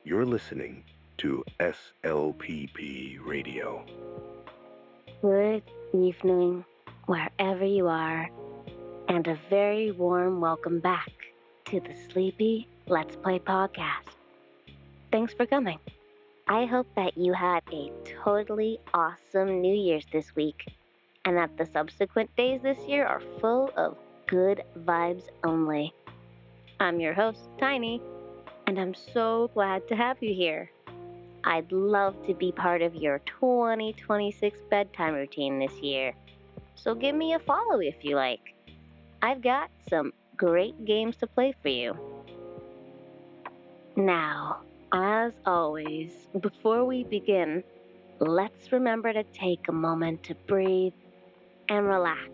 You're listening to SLPP Radio. Good evening, wherever you are, and a very warm welcome back to the Sleepy Let's Play podcast. Thanks for coming. I hope that you had a totally awesome New Year's this week, and that the subsequent days this year are full of good vibes only. I'm your host, Tiny, and I'm so glad to have you here. I'd love to be part of your 2026 bedtime routine this year, so give me a follow if you like. I've got some great games to play for you. Now, as always, before we begin, let's remember to take a moment to breathe and relax.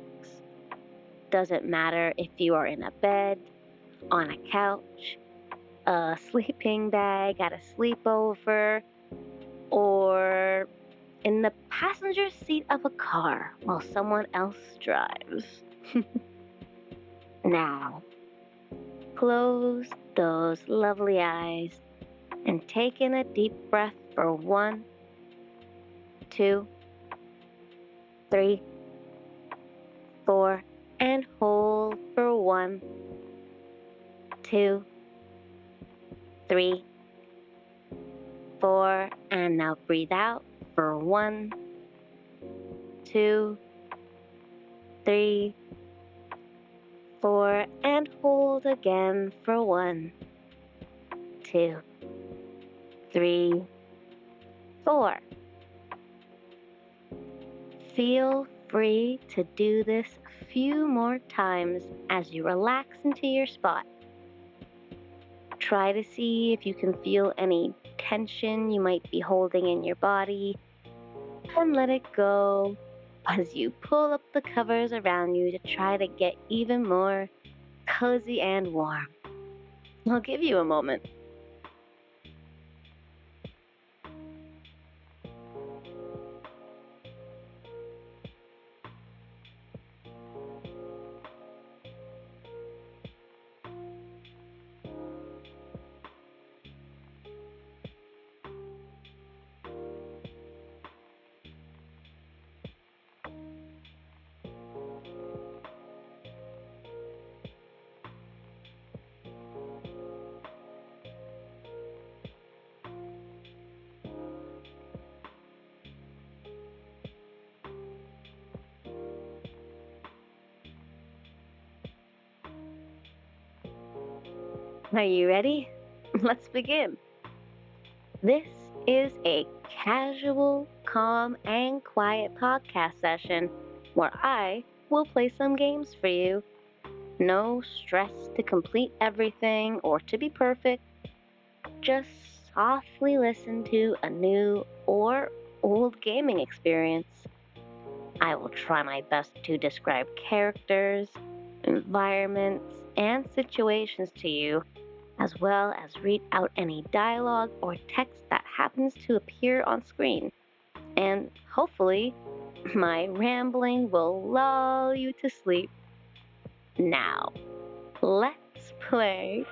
Doesn't matter if you are in a bed, on a couch, a sleeping bag at a sleepover, or in the passenger seat of a car while someone else drives. Now, close those lovely eyes and take in a deep breath for 1, 2, 3, 4, and hold for 1, 2, 3, 4, and now breathe out for 1, 2, 3, 4, and hold again for 1, 2, 3, 4. Feel free to do this a few more times as you relax into your spot. Try to see if you can feel any tension you might be holding in your body, and let it go as you pull up the covers around you to try to get even more cozy and warm. I'll give you a moment. Are you ready? Let's begin. This is a casual, calm, and quiet podcast session where I will play some games for you. No stress to complete everything or to be perfect. Just softly listen to a new or old gaming experience. I will try my best to describe characters, environments, and situations to you, as well as read out any dialogue or text that happens to appear on screen. And hopefully, my rambling will lull you to sleep. Now, let's play.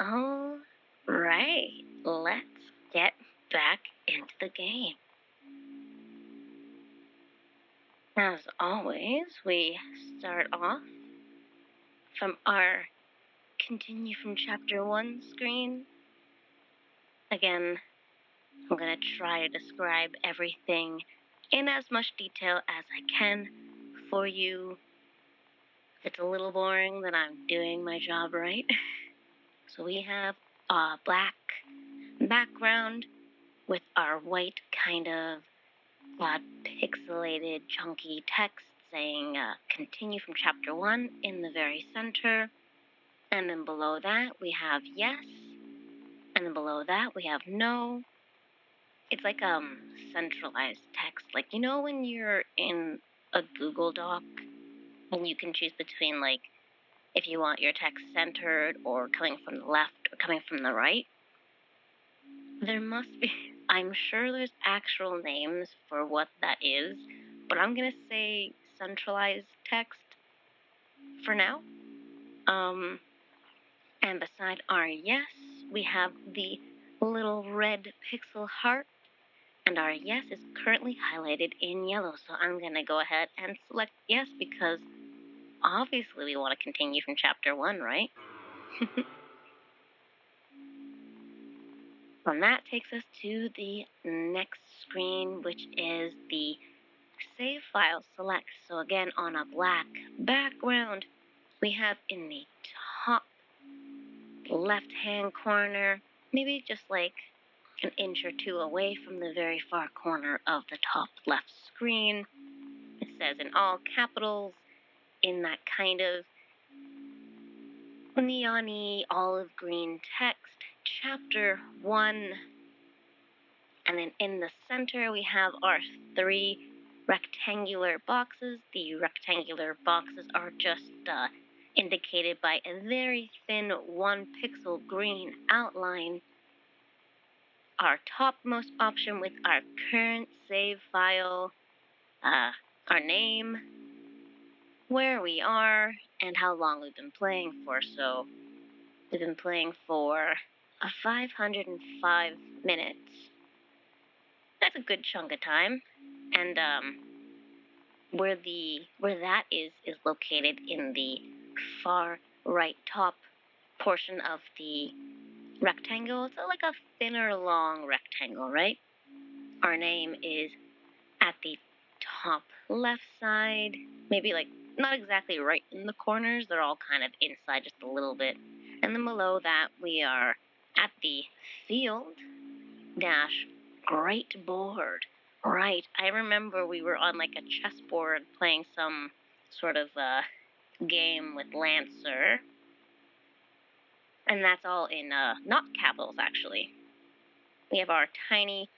All right, let's get back into the game. As always, we start off from our continue from chapter 1 screen. Again, I'm going to try to describe everything in as much detail as I can for you. If it's a little boring, then I'm doing my job right. So we have a black background with our white kind of pixelated chunky text saying continue from chapter 1 in the very center. And then below that we have yes. And then below that we have no. It's like centralized text. Like, you know when you're in a Google Doc and you can choose between, like, if you want your text centered or coming from the left or coming from the right? There must be, I'm sure there's actual names for what that is, but I'm going to say centralized text. for now. And beside our yes, we have the little red pixel heart, and our yes is currently highlighted in yellow. So I'm going to go ahead and select yes because obviously we want to continue from chapter 1, right? And that takes us to the next screen, which is the Save File Select. So again, on a black background, we have in the top left-hand corner, maybe just like an inch or two away from the very far corner of the top left screen, it says in all capitals, in that kind of neon-y olive green text, Chapter 1. And then in the center, we have our 3 rectangular boxes. The rectangular boxes are just indicated by a very thin 1-pixel green outline. Our topmost option with our current save file, our name, where we are, and how long we've been playing for. So we've been playing for 505 minutes. That's a good chunk of time. And where that is located in the far right top portion of the rectangle. It's like a thinner long rectangle, right? Our name is at the top left side, maybe like not exactly right in the corners. They're all kind of inside just a little bit. And then below that, we are at the field dash great board. Right. I remember we were on like a chessboard playing some sort of game with Lancer. And that's all in not capitals, actually. We have our tiny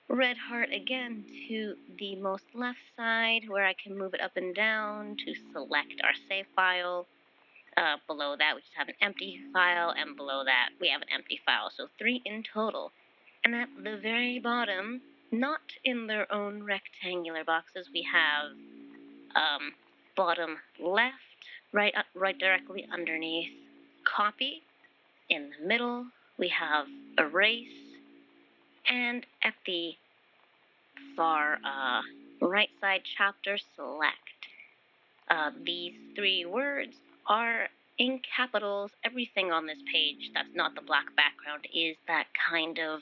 red heart again to the most left side where I can move it up and down to select our save file. Below that, we just have an empty file, and below that, we have an empty file. So 3 in total. And at the very bottom, not in their own rectangular boxes, we have bottom left, right directly underneath copy. In the middle, we have erase. And at the far right side chapter, select. These 3 words are in capitals. Everything on this page that's not the black background is that kind of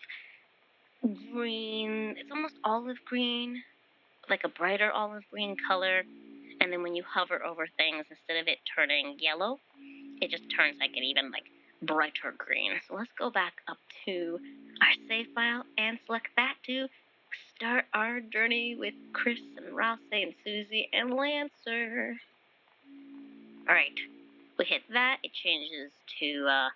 green. It's almost olive green, like a brighter olive green color. And then when you hover over things, instead of it turning yellow, it just turns like an even like brighter green. So let's go back up to our save file and select that to start our journey with Chris and Rouse and Susie and Lancer. Alright, we hit that. It changes to,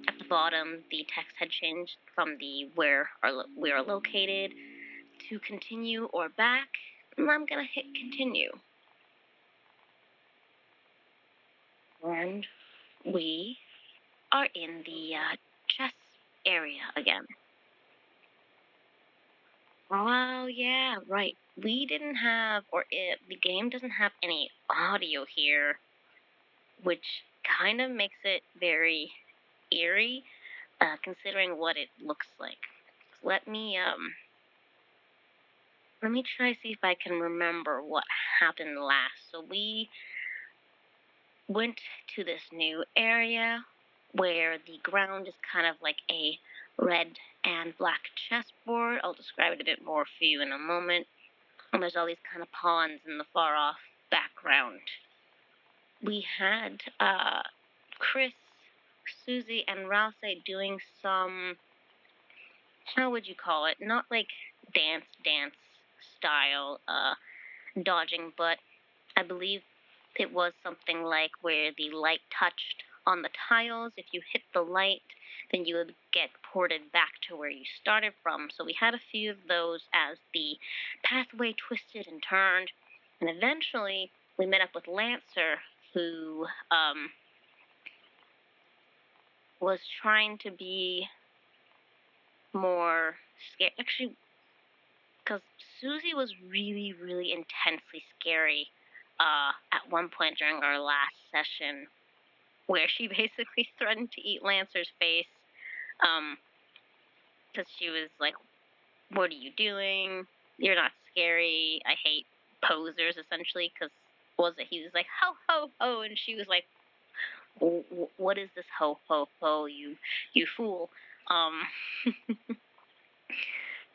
at the bottom, the text had changed from the where we are located to continue or back. And I'm going to hit continue. And we are in the chess area again. Oh, yeah, right. We didn't have, the game doesn't have any audio here, which kind of makes it very eerie, considering what it looks like. Let me try to see if I can remember what happened last. So we went to this new area where the ground is kind of like a red and black chessboard. I'll describe it a bit more for you in a moment. And there's all these kind of pawns in the far off background. We had Chris, Susie, and Rouse doing some, how would you call it? Not like dance style dodging, but I believe it was something like where the light touched on the tiles. If you hit the light, then you would get ported back to where you started from. So we had a few of those as the pathway twisted and turned. And eventually, we met up with Lancer, who was trying to be more scared. Actually, because Susie was really, really intensely scary at one point during our last session where she basically threatened to eat Lancer's face, because she was like, "What are you doing? You're not scary. I hate posers," essentially, because he was like, "Ho, ho, ho," and she was like, "What is this ho, ho, ho, you fool?" Um,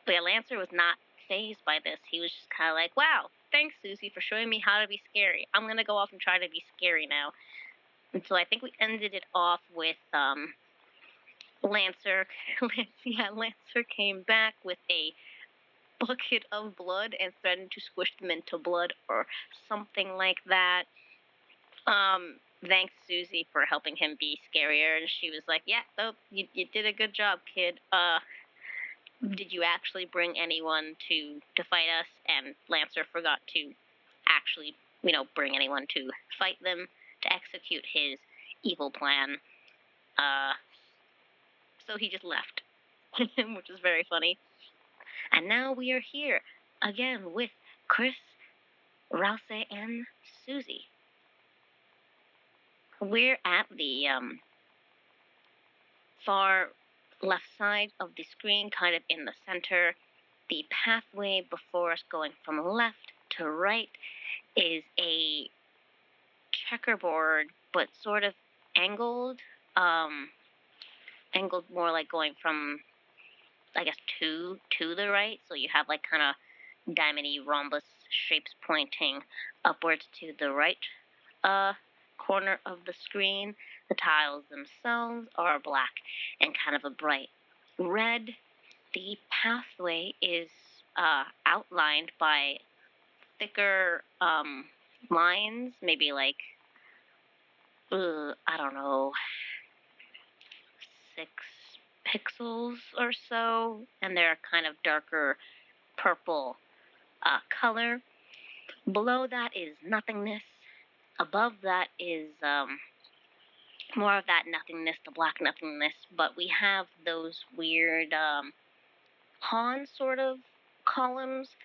but yeah, Lancer was not fazed by this. He was just kind of like, "Wow, thanks, Susie, for showing me how to be scary. I'm going to go off and try to be scary now." And so I think we ended it off with Lancer. Lancer came back with a bucket of blood and threatened to squish them into blood or something like that. Thanks, Susie, for helping him be scarier. And she was like, "Yeah, you did a good job, kid. Did you actually bring anyone to fight us?" And Lancer forgot to actually, bring anyone to fight them to execute his evil plan. So he just left, which is very funny. And now we are here again with Chris, Rouse, and Susie. We're at the far left side of the screen, kind of in the center. The pathway before us going from left to right is a checkerboard, but sort of angled, angled more like going from, I guess, to the right. So you have like kind of diamondy rhombus shapes pointing upwards to the right corner of the screen. The tiles themselves are black and kind of a bright red. The pathway is outlined by thicker lines, maybe like, I don't know, 6 pixels or so, and they're kind of darker purple color. Below that is nothingness. Above that is more of that nothingness, the black nothingness, but we have those weird pawn sort of columns.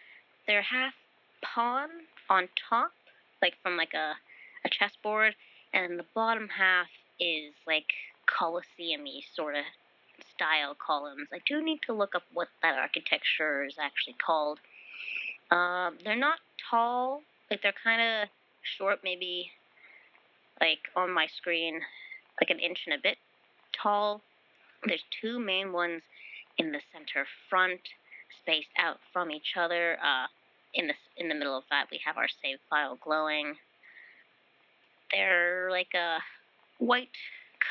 They're half pawn on top, like from like a chessboard, and the bottom half is like Colosseum-y sort of style columns. I do need to look up what that architecture is actually called. They're not tall, like they're kind of short, maybe like on my screen, like an inch and a bit tall. There's 2 main ones in the center front, spaced out from each other. In the middle of that, we have our save file glowing. They're like a white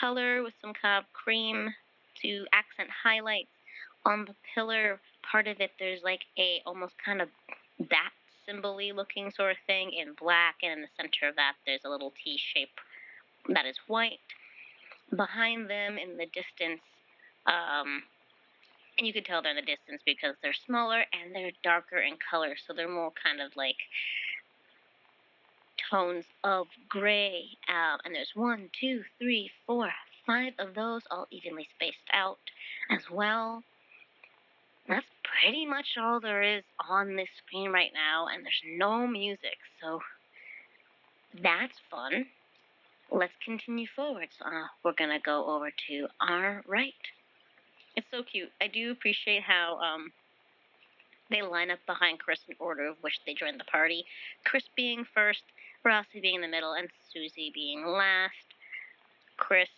color with some kind of cream to accent highlights. On the pillar part of it, there's like a almost kind of bat symbol-y looking sort of thing in black, and in the center of that, there's a little T shape that is white. Behind them in the distance, and you can tell they're in the distance because they're smaller and they're darker in color, so they're more kind of like tones of gray. And there's 1, 2, 3, 4, 5 of those, all evenly spaced out as well. That's pretty much all there is on this screen right now, and there's no music, so that's fun. Let's continue forward. So, we're gonna go over to our right. It's so cute. I do appreciate how they line up behind Chris in order of which they join the party. Chris being first, Rossi being in the middle, and Susie being last. Chris,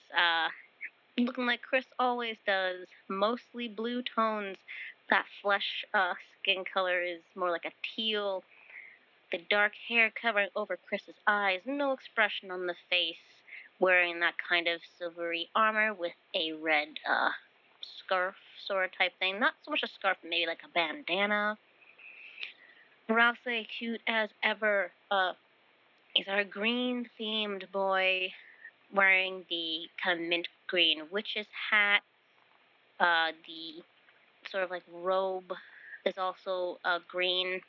looking like Chris always does, mostly blue tones. That flesh skin color is more like a teal. The dark hair covering over Chris's eyes, no expression on the face, wearing that kind of silvery armor with a red scarf sort of type thing. Not so much a scarf, but maybe like a bandana. Rouse, cute as ever, is our green-themed boy wearing the kind of mint green witch's hat. The sort of like robe is also green,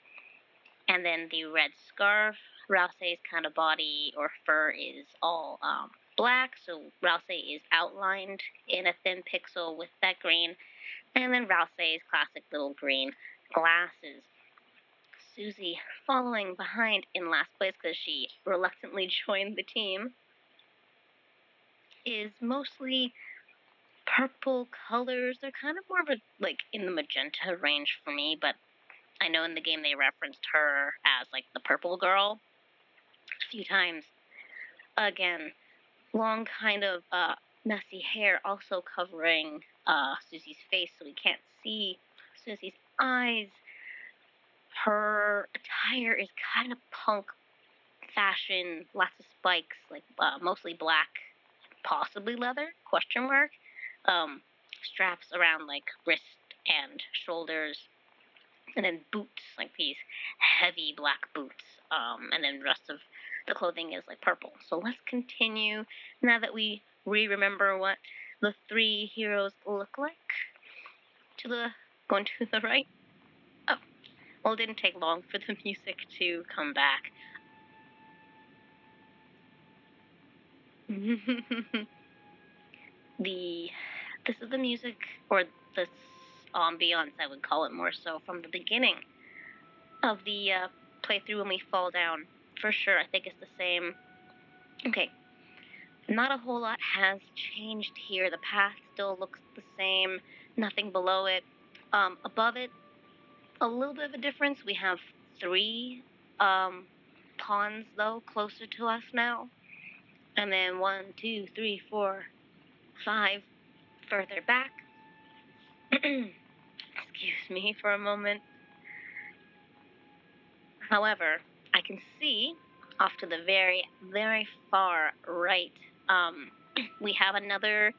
and then the red scarf. Rouse's kind of body or fur is all black, so Rouse is outlined in a thin pixel with that green, and then Rouse's classic little green glasses. Susie following behind in last place because she reluctantly joined the team, is mostly purple colors. They're kind of more of a, like, in the magenta range for me, but I know in the game they referenced her as, like, the purple girl a few times. Again, long kind of messy hair also covering Susie's face so we can't see Susie's eyes. Her attire is kind of punk fashion, lots of spikes, like mostly black, possibly leather, question mark. Straps around like wrist and shoulders, and then boots, like these heavy black boots. And then the rest of the clothing is like purple. So let's continue now that we remember what the three heroes look like. Going to the right. Oh, well, it didn't take long for the music to come back. This is the music, or this ambiance, I would call it more so, from the beginning of the playthrough when we fall down. For sure, I think it's the same. Okay, not a whole lot has changed here. The path still looks the same, nothing below it. Above it, a little bit of a difference. We have 3 pawns, though, closer to us now. And then 1, 2, 3, 4, 5 further back. Excuse me for a moment. However, I can see off to the very, very far right, we have another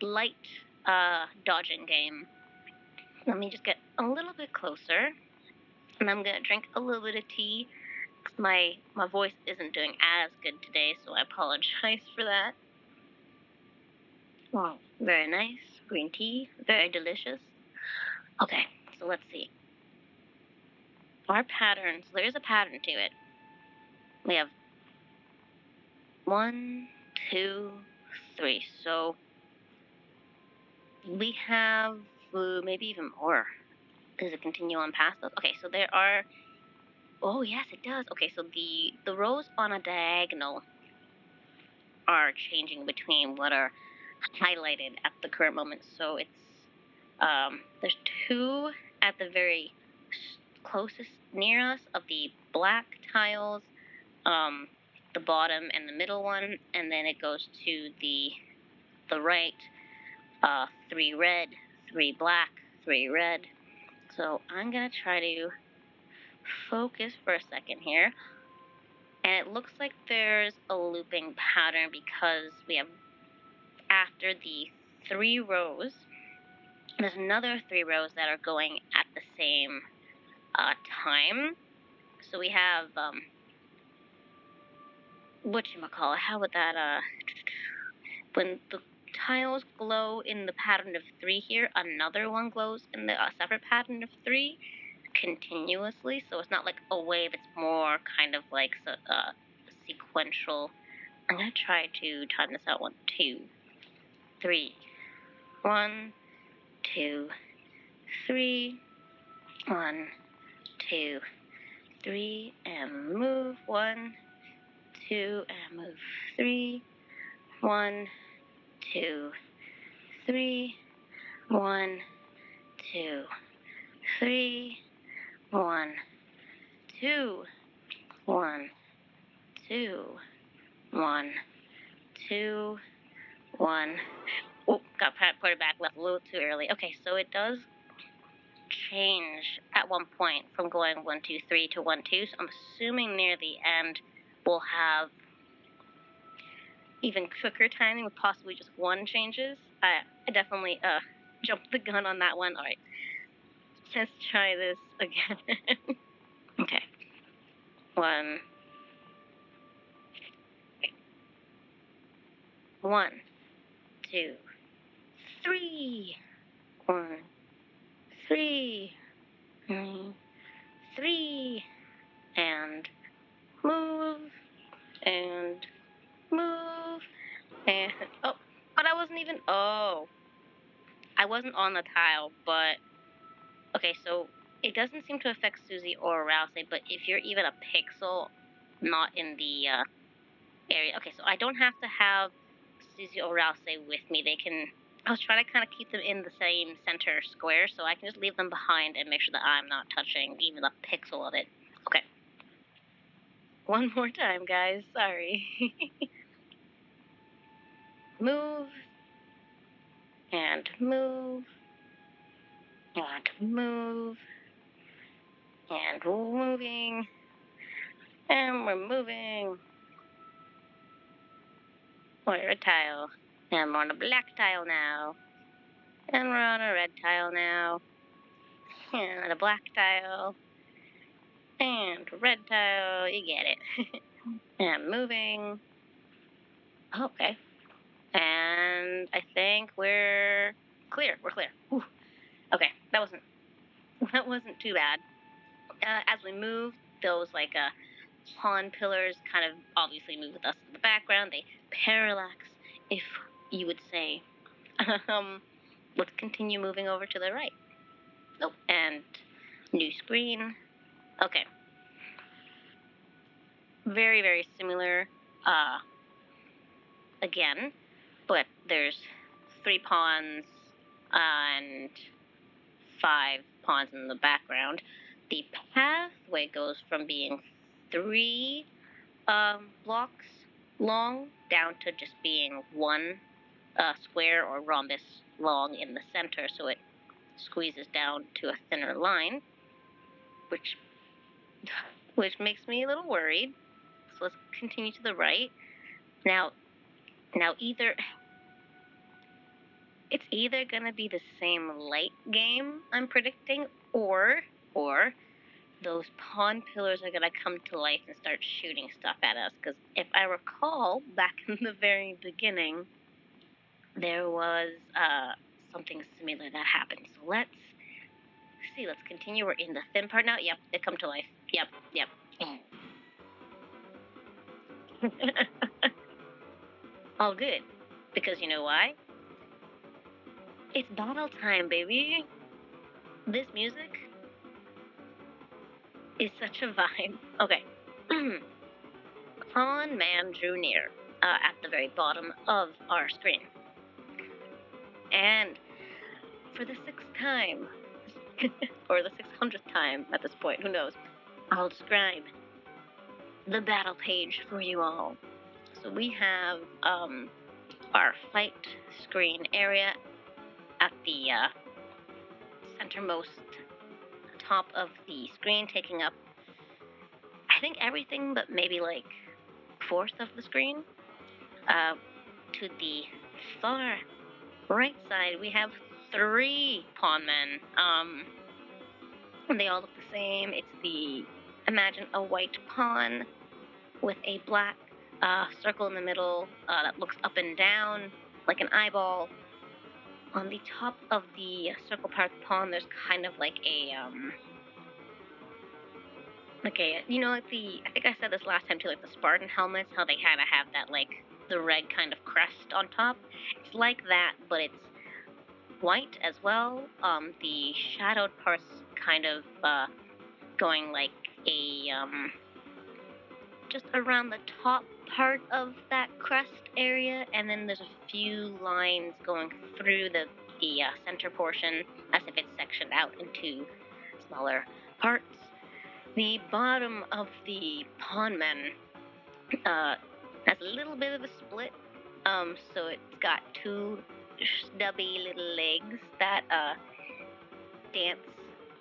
light dodging game. Let me just get a little bit closer, and I'm gonna drink a little bit of tea. My voice isn't doing as good today, so I apologize for that. Wow, very nice. Green tea, very delicious. Okay, so let's see. Our patterns, there's a pattern to it. We have 1, 2, 3. So we have maybe even more. Does it continue on past those? Okay, so there are. Oh yes, it does. Okay, so the rows on a diagonal are changing between what are highlighted at the current moment. So it's there's 2 at the very closest near us of the black tiles, the bottom and the middle one, and then it goes to the right, 3 red, 3 black, 3 red. So I'm gonna try to focus for a second here. And it looks like there's a looping pattern because we have, after the 3 rows, there's another 3 rows that are going at the same time. So we have, whatchamacallit, how would that, when the tiles glow in the pattern of 3 here, another one glows in the separate pattern of 3 continuously. So it's not like a wave, it's more kind of like sequential. I'm going to try to time this out. 1, 2, 3. 1, 2, 3. 1, 2, 3, and move. 1, 2, and move. 3. 1, 2, 3. 1, 2, 3. 1, 2. 1, 2. 1, 2. 1. Oh, got put it back. Left a little too early. Okay, so it does change at one point from going 1, 2, 3 to 1, 2. So I'm assuming near the end we'll have even quicker timing with possibly just 1 changes. I definitely jumped the gun on that one. All right, let's try this again. Okay. 1. 1, 2, 3. 1, 3. 3. And move. And move. And oh, but I wasn't even. Oh, I wasn't on the tile, but okay. So it doesn't seem to affect Susie or Rouse, but if you're even a pixel not in the area. Okay, so I don't have to have Susie or Rouse with me. I was trying to kind of keep them in the same center square, so I can just leave them behind and make sure that I'm not touching even a pixel of it. Okay. One more time, guys. Sorry. Move. And move. And move. And moving. And we're moving. We're a tile. And we're on a black tile now. And we're on a red tile now. And a black tile. And red tile. You get it. And moving. Okay. And I think we're clear. We're clear. Whew. Okay. That wasn't too bad. As we move, those pawn pillars kind of obviously move with us in the background. They parallax, if you would say. Let's continue moving over to the right. Nope. And new screen. Okay. Very, very similar. Again, but there's 3 pawns and 5 pawns in the background. The pathway goes from being 3 blocks long down to just being 1 square or rhombus long in the center, so it squeezes down to a thinner line, which makes me a little worried. So let's continue to the right. Now it's either gonna be the same light game I'm predicting, or those pawn pillars are gonna come to life and start shooting stuff at us. Because if I recall, back in the very beginning, there was something similar that happened. So let's see. Let's continue. We're in the thin part now. Yep, they come to life. Yep. All good. Because you know why? It's battle time, baby. This music is such a vibe. Okay. Pawn man drew near at the very bottom of our screen. And for the 6th time, or the 600th time at this point, who knows, I'll describe the battle page for you all. So we have our fight screen area at the centermost top of the screen, taking up, I think, everything but maybe 1/4 of the screen. To the far right side, we have 3 pawn men. They all look the same. Imagine a white pawn with a black circle in the middle that looks up and down like an eyeball. On the top of the circle part of the pawn, there's kind of I think I said this last time too, the Spartan helmets, how they kind of have that the red kind of crest on top. It's like that, but it's white as well. The shadowed parts kind of going just around the top part of that crest area, and then there's a few lines going through the center portion as if it's sectioned out into smaller parts. The bottom of the pawn men has a little bit of a split, so it's got 2 stubby little legs that dance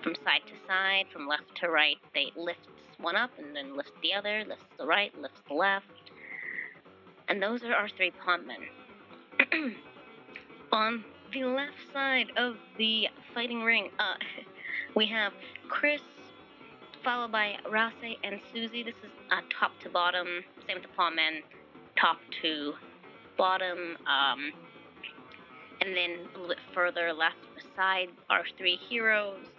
from side to side, from left to right. They lift one up and then lift the other, lifts the right, lifts the left. And those are our 3 pawn men. On the left side of the fighting ring, we have Chris, followed by Rouse and Susie. This is top to bottom, same with the pawn men, top to bottom. And then a little bit further left beside our 3 heroes,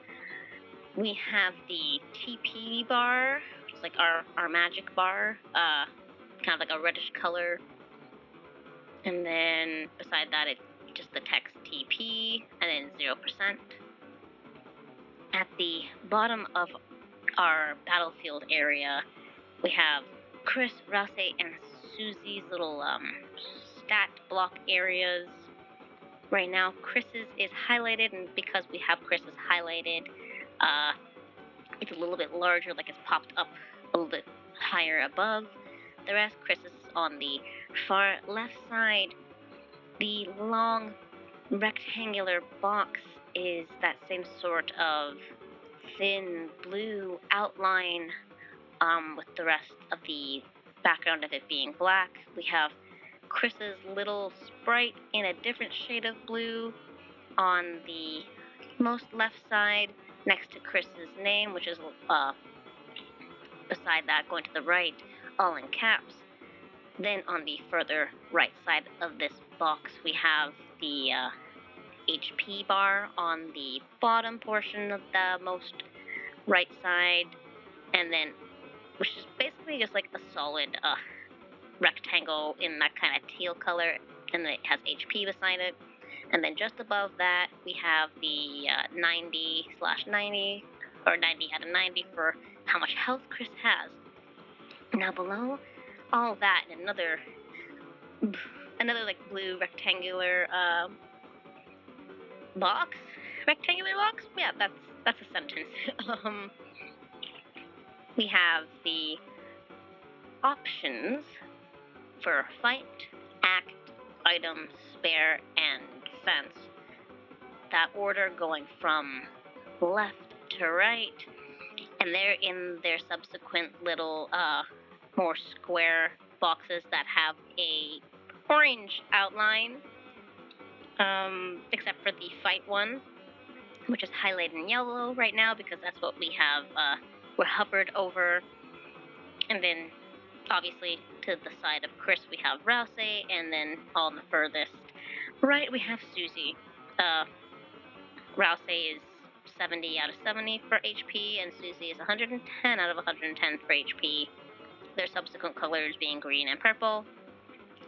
we have the TP bar, which is our magic bar, kind of a reddish color. And then beside that, it's just the text TP, and then 0%. at the bottom of our battlefield area, we have Chris, Rouse, and Susie's little stat block areas. Right now, Chris's is highlighted, and because we have Chris's highlighted, it's a little bit larger, like it's popped up a little bit higher above the rest. Chris's is on the far left side. The long rectangular box is that same sort of thin blue outline, with the rest of the background of it being black. We have Chris's little sprite in a different shade of blue on the most left side next to Chris's name, which is beside that, going to the right, all in caps. Then on the further right side of this box, we have the HP bar on the bottom portion of the most right side, and then, which is basically just like a solid rectangle in that kind of teal color, and then it has HP beside it. And then just above that, we have the 90/90, or 90 out of 90 for how much health Chris has. Now below all that, another like blue rectangular box. Rectangular box? Yeah, that's a sentence. We have the options for fight, act, item, spare, and defense. That order going from left to right, and they're in their subsequent little more square boxes that have a orange outline, except for the fight one, which is highlighted in yellow right now because that's what we have we're hovered over. And then obviously to the side of Chris we have Rouse, and then on the furthest right we have Susie. Rouse is 70 out of 70 for HP, and Susie is 110 out of 110 for HP. Their subsequent colors being green and purple.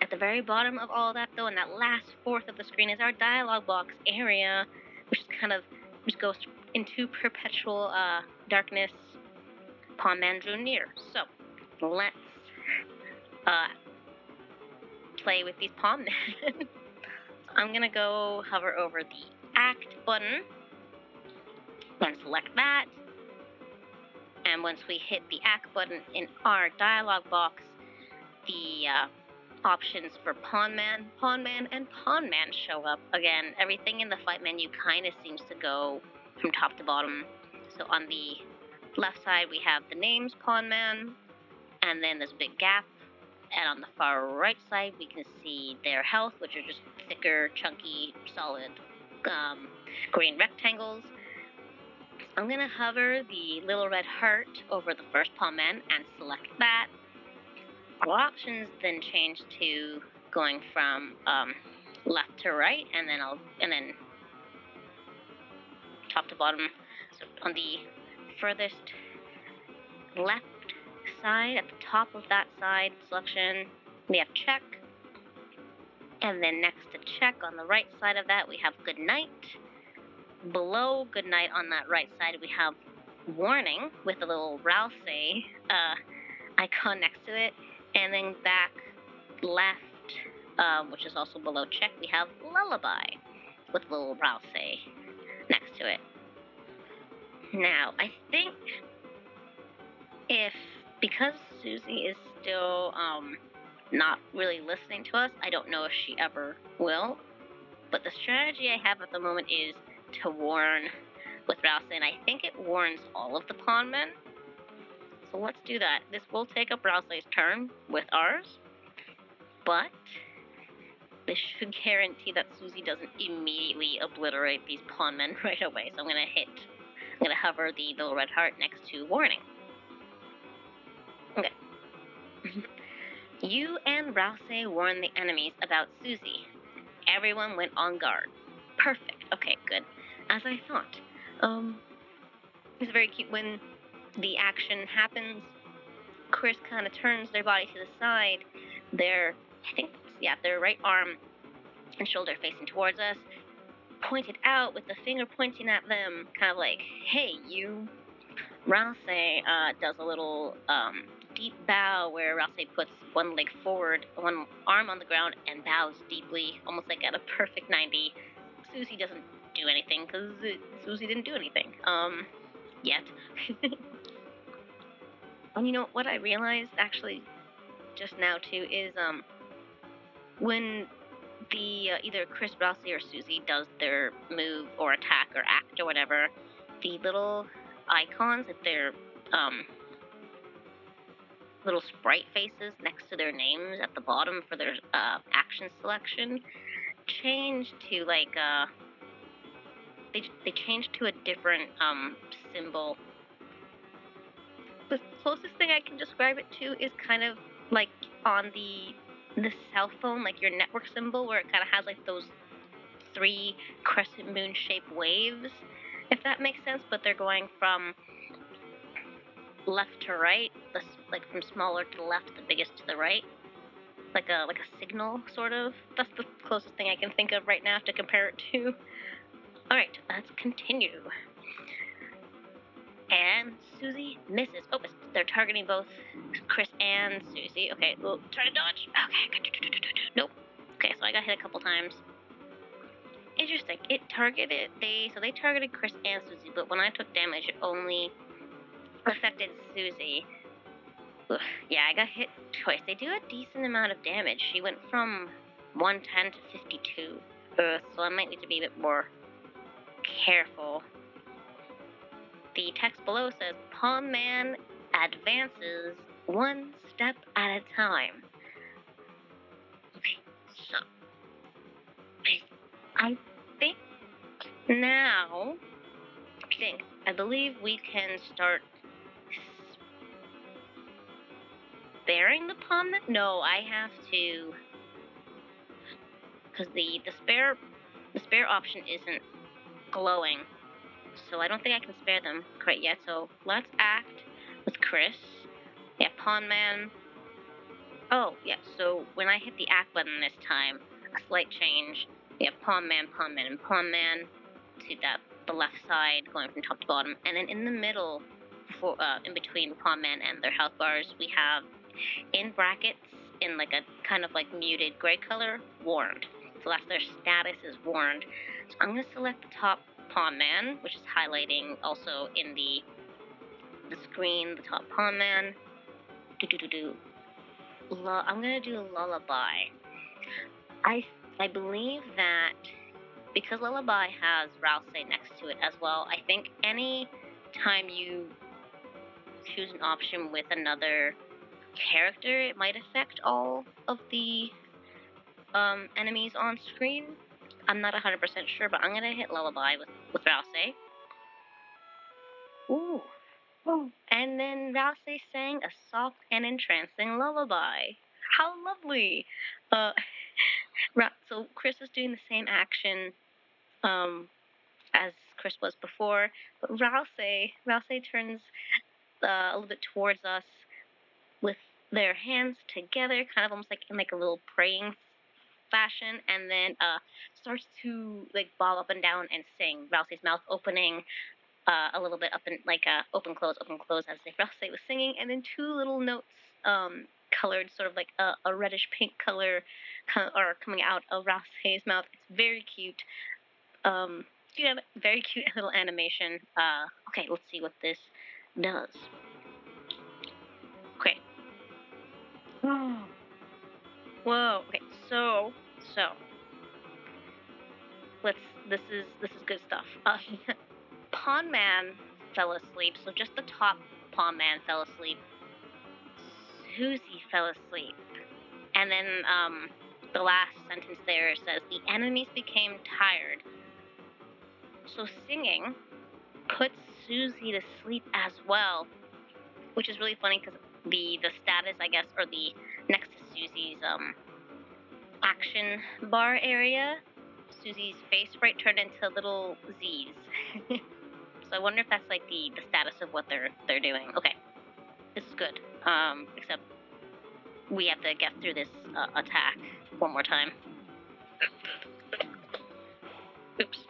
At the very bottom of all that, though, in that last fourth of the screen, is our dialogue box area, which is kind of just goes into perpetual darkness. Pawn Man drew near. So let's play with these pawn men. I'm gonna go hover over the Act button and select that. And once we hit the Act button in our dialog box, the options for Pawn Man, and Pawn Man show up again. Everything in the fight menu kind of seems to go from top to bottom. So on the left side, we have the names Pawn Man, and then there's a big gap. And on the far right side, we can see their health, which are just thicker, chunky, solid green rectangles. I'm going to hover the little red heart over the first Pawn Man and select that. Our options then change to going from left to right, and then top to bottom. So on the furthest left side, at the top of that side selection, we have check, and then next to check on the right side of that we have good night. Below good night on that right side we have warning with a little Rouse icon next to it, and then back left, which is also below check, we have lullaby with a little Rouse next to it. Now I think because Susie is still not really listening to us, I don't know if she ever will, but the strategy I have at the moment is to warn with Rouse, and I think it warns all of the pawn men. So let's do that. This will take up Rouse's turn with ours, but this should guarantee that Susie doesn't immediately obliterate these pawn men right away. So I'm gonna hover the little red heart next to warning. Okay. You and Rouse warn the enemies about Susie. Everyone went on guard. Perfect. Okay, good. As I thought. It's very cute when the action happens. Chris kind of turns their body to the side. Their right arm and shoulder facing towards us. pointed out with the finger pointing at them, kind of like, hey, you. Rouse does a little deep bow where Rouse puts one leg forward, one arm on the ground, and bows deeply, almost like at a perfect 90. Susie doesn't do anything because Susie didn't do anything yet. And you know what I realized actually just now too is when the either Chris, Rossi, or Susie does their move or attack or act or whatever, the little icons at their little sprite faces next to their names at the bottom for their action selection change to like they change to a different symbol. The closest thing I can describe it to is kind of like on the cell phone, like your network symbol, where it kind of has like those 3 crescent moon shaped waves, if that makes sense. But they're going from left to right, like from smaller to the left, the biggest to the right, like a signal sort of. That's the closest thing I can think of right now to compare it to. All right, let's continue. And Susie misses. Oh, they're targeting both Chris and Susie. Okay, we'll try to dodge. Okay, nope. Okay, so I got hit a couple times. Interesting. They targeted Chris and Susie, but when I took damage, it only affected Susie. Ugh, yeah, I got hit twice. They do a decent amount of damage. She went from 110 to 52. So I might need to be a bit more careful. The text below says, Pawn Man advances 1 step at a time. Okay, so I think now, I believe we can start sparing the Pawn Man? No, I have to, because the spare option isn't glowing. So I don't think I can spare them quite yet. So let's act with Chris. Yeah, Pawn Man. Oh, yeah, so when I hit the act button this time, a slight change. We have Pawn Man, and Pawn Man to the left side, going from top to bottom. And then in the middle, in between Pawn Man and their health bars, we have, in brackets, in like a kind of like muted gray color, warned. So that's their status is warned. So I'm going to select the top Pawn Man, which is highlighting also in the screen, the top Pawn Man. I'm going to do Lullaby. I believe that because Lullaby has Rouse next to it as well, I think any time you choose an option with another character, it might affect all of the enemies on screen. I'm not 100% sure, but I'm going to hit Lullaby with Rouse. Ooh. Oh. And then Rouse sang a soft and entrancing lullaby. How lovely! So Chris is doing the same action as Chris was before, but Rouse turns a little bit towards us with their hands together, kind of almost like in like a little praying fashion, and then starts to like bob up and down and sing. Rouse's mouth opening a little bit up and like open close as if Rouse was singing, and then 2 little notes colored sort of like a reddish pink color are coming out of Rouse's mouth. It's very cute. You have a very cute little animation. Okay, let's see what this does. Okay. Whoa. Okay. So. This is good stuff. Pawn Man fell asleep. So just the top Pawn Man fell asleep. Susie fell asleep. And then the last sentence there says the enemies became tired. So singing puts Susie to sleep as well, which is really funny because the status, I guess, or the next to Susie's action bar area, Susie's face right turned into little Z's. So I wonder if that's like the status of what they're doing. Okay, this is good. Except we have to get through this attack one more time. Oops.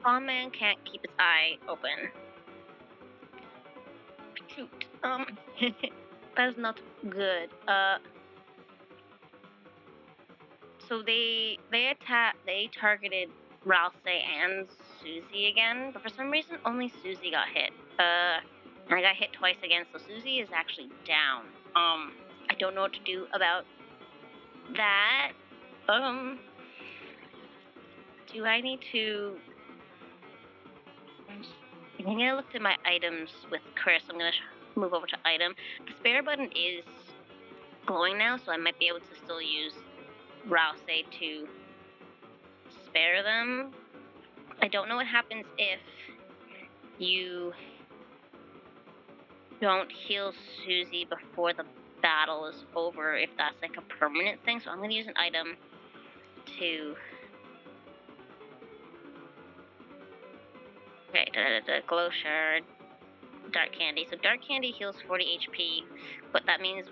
Palm Man can't keep its eye open. Shoot. That's not good. So they targeted Ralsei and Susie again, but for some reason only Susie got hit. And I got hit twice again, so Susie is actually down. I don't know what to do about that. Do I need to? I think I looked at my items with Chris. I'm gonna move over to item. The spare button is glowing now, so I might be able to still use Rousey to spare them. I don't know what happens if you don't heal Susie before the battle is over, if that's like a permanent thing. So I'm gonna use an item to. Okay, glow shard, dark candy. So dark candy heals 40 HP, but that means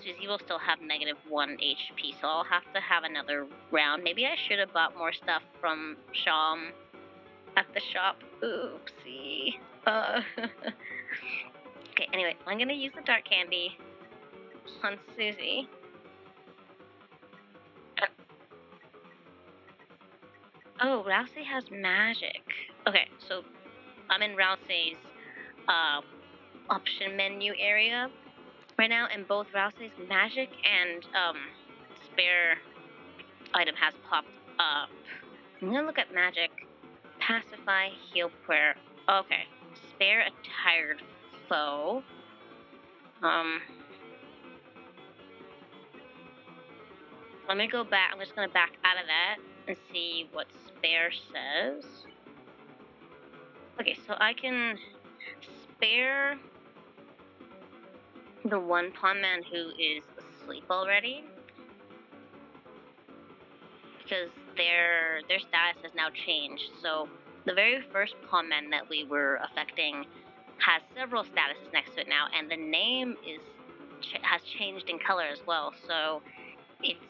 Susie will still have negative 1 HP, so I'll have to have another round. Maybe I should have bought more stuff from Sham at the shop. Oopsie. Okay, anyway, I'm gonna use the dark candy on Susie. Oh, Rousey has magic. Okay, so I'm in Rousey's option menu area right now, and both Rousey's magic and spare item has popped up. I'm gonna look at magic. Pacify, heal prayer. Okay. Spare a tired foe. Let me go back. I'm just gonna back out of that and see what spare says. Okay, so I can spare the one pawn man who is asleep already, because their status has now changed. So the very first pawn man that we were affecting has several statuses next to it now, and the name has changed in color as well. So it's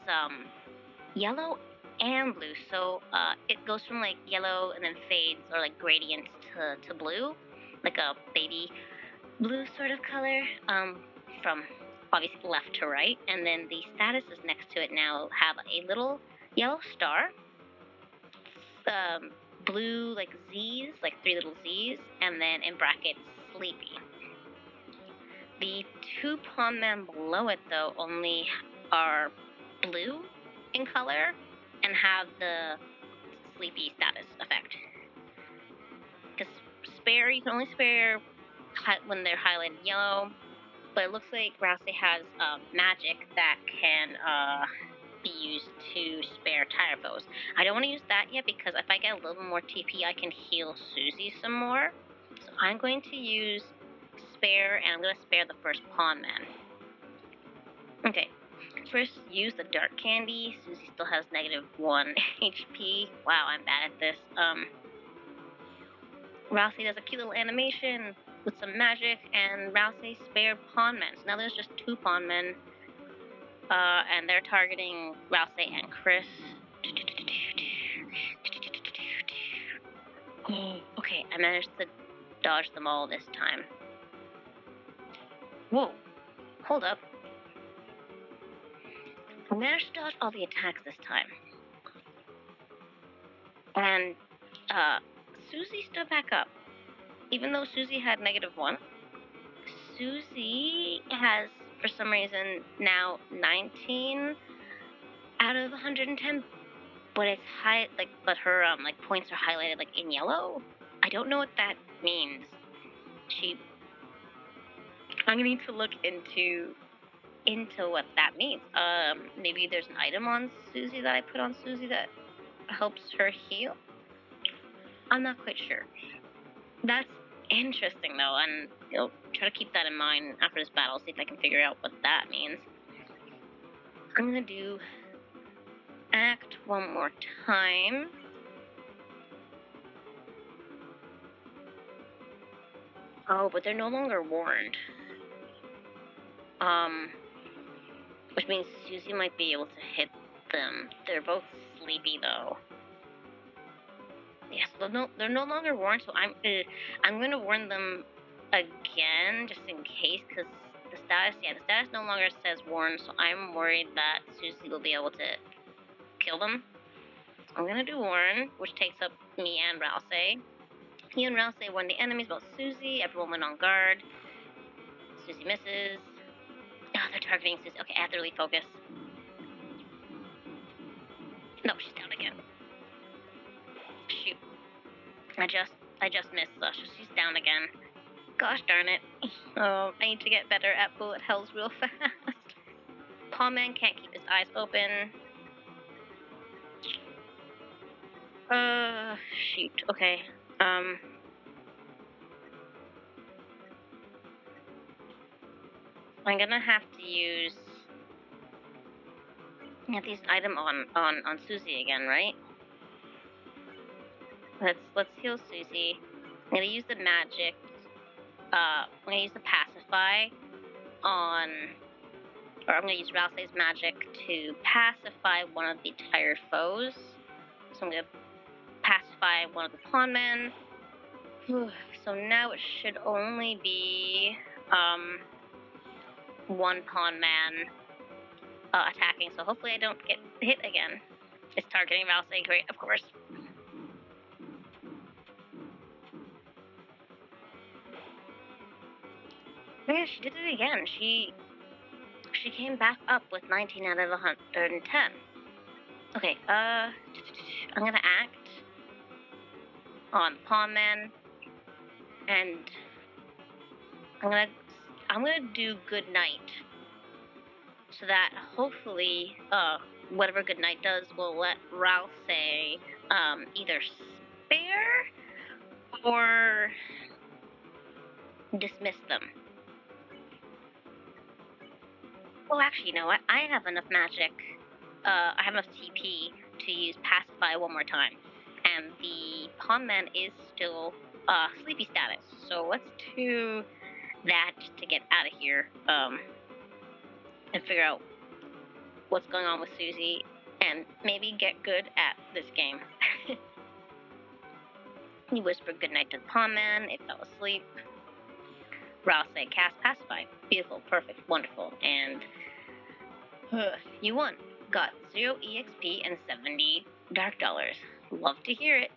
yellow and blue. So it goes from like yellow and then fades, or like gradients to blue, like a baby blue sort of color, from obviously left to right. And then the statuses next to it now have a little yellow star, blue like Z's, like 3 little Z's, and then in brackets sleepy. The 2 pawn men below it, though, only are blue in color and have the sleepy status effect. Because spare, you can only spare when they're highlighted yellow, but it looks like Rousey has magic that can be used to spare tire foes. I don't want to use that yet, because if I get a little more TP, I can heal Susie some more. So I'm going to use spare, and I'm going to spare the first pawn man. Okay, first use the dark candy. Susie still has negative 1 HP. Wow, I'm bad at this. Rousey does a cute little animation with some magic, and Rousey spared pawn men. So now there's just 2 pawn men, and they're targeting Rousey and Chris. Oh, okay, I managed to dodge them all this time. Whoa, hold up. I managed to dodge all the attacks this time. And Susie stood back up. Even though Susie had negative 1, Susie has, for some reason, now 19 out of 110. But it's but her like points are highlighted like in yellow. I don't know what that means. I'm gonna need to look into what that means. Maybe there's an item on Susie that I put on Susie that helps her heal. I'm not quite sure. That's interesting though, and I'll try to keep that in mind after this battle. See if I can figure out what that means. I'm gonna do act one more time. Oh, but they're no longer warned. Which means Susie might be able to hit them. They're both sleepy though. Yes, they're no longer warned, so I'm gonna warn them again just in case, because the status no longer says warned, so I'm worried that Susie will be able to kill them. So I'm gonna do warn, which takes up me and Rousey. You and Rousey warn the enemies about Susie. Everyone went on guard. Susie misses. Oh, they're targeting Susie. Okay, I have to really focus. No, she's down again. Shoot. I just missed, so she's down again. Gosh darn it. Oh, I need to get better at bullet hells real fast. Pawman can't keep his eyes open. Shoot. Okay. I'm gonna have to use item on Susie again, right? Let's heal Susie. I'm gonna use the magic. I'm gonna use the pacify on, or I'm gonna use Rousey's magic to pacify one of the tired foes. So I'm gonna pacify one of the pawnmen. So now it should only be one pawnman attacking. So hopefully I don't get hit again. It's targeting Rousey, great, of course. Yeah, she did it again. She came back up with 19 out of 110. Okay, I'm gonna act on pawnman, and I'm gonna do good night, so that hopefully whatever good night does will let Rousey either spare or dismiss them. Oh, actually, you know what? I have enough magic. I have enough TP to use pacify one more time, and the pawnman is still sleepy status. So let's do that just to get out of here and figure out what's going on with Susie, and maybe get good at this game. He whispered goodnight to the pawnman. It fell asleep. Rousey cast pacify. Beautiful, perfect, wonderful, and you won. Got 0 EXP and 70 dark dollars. Love to hear it.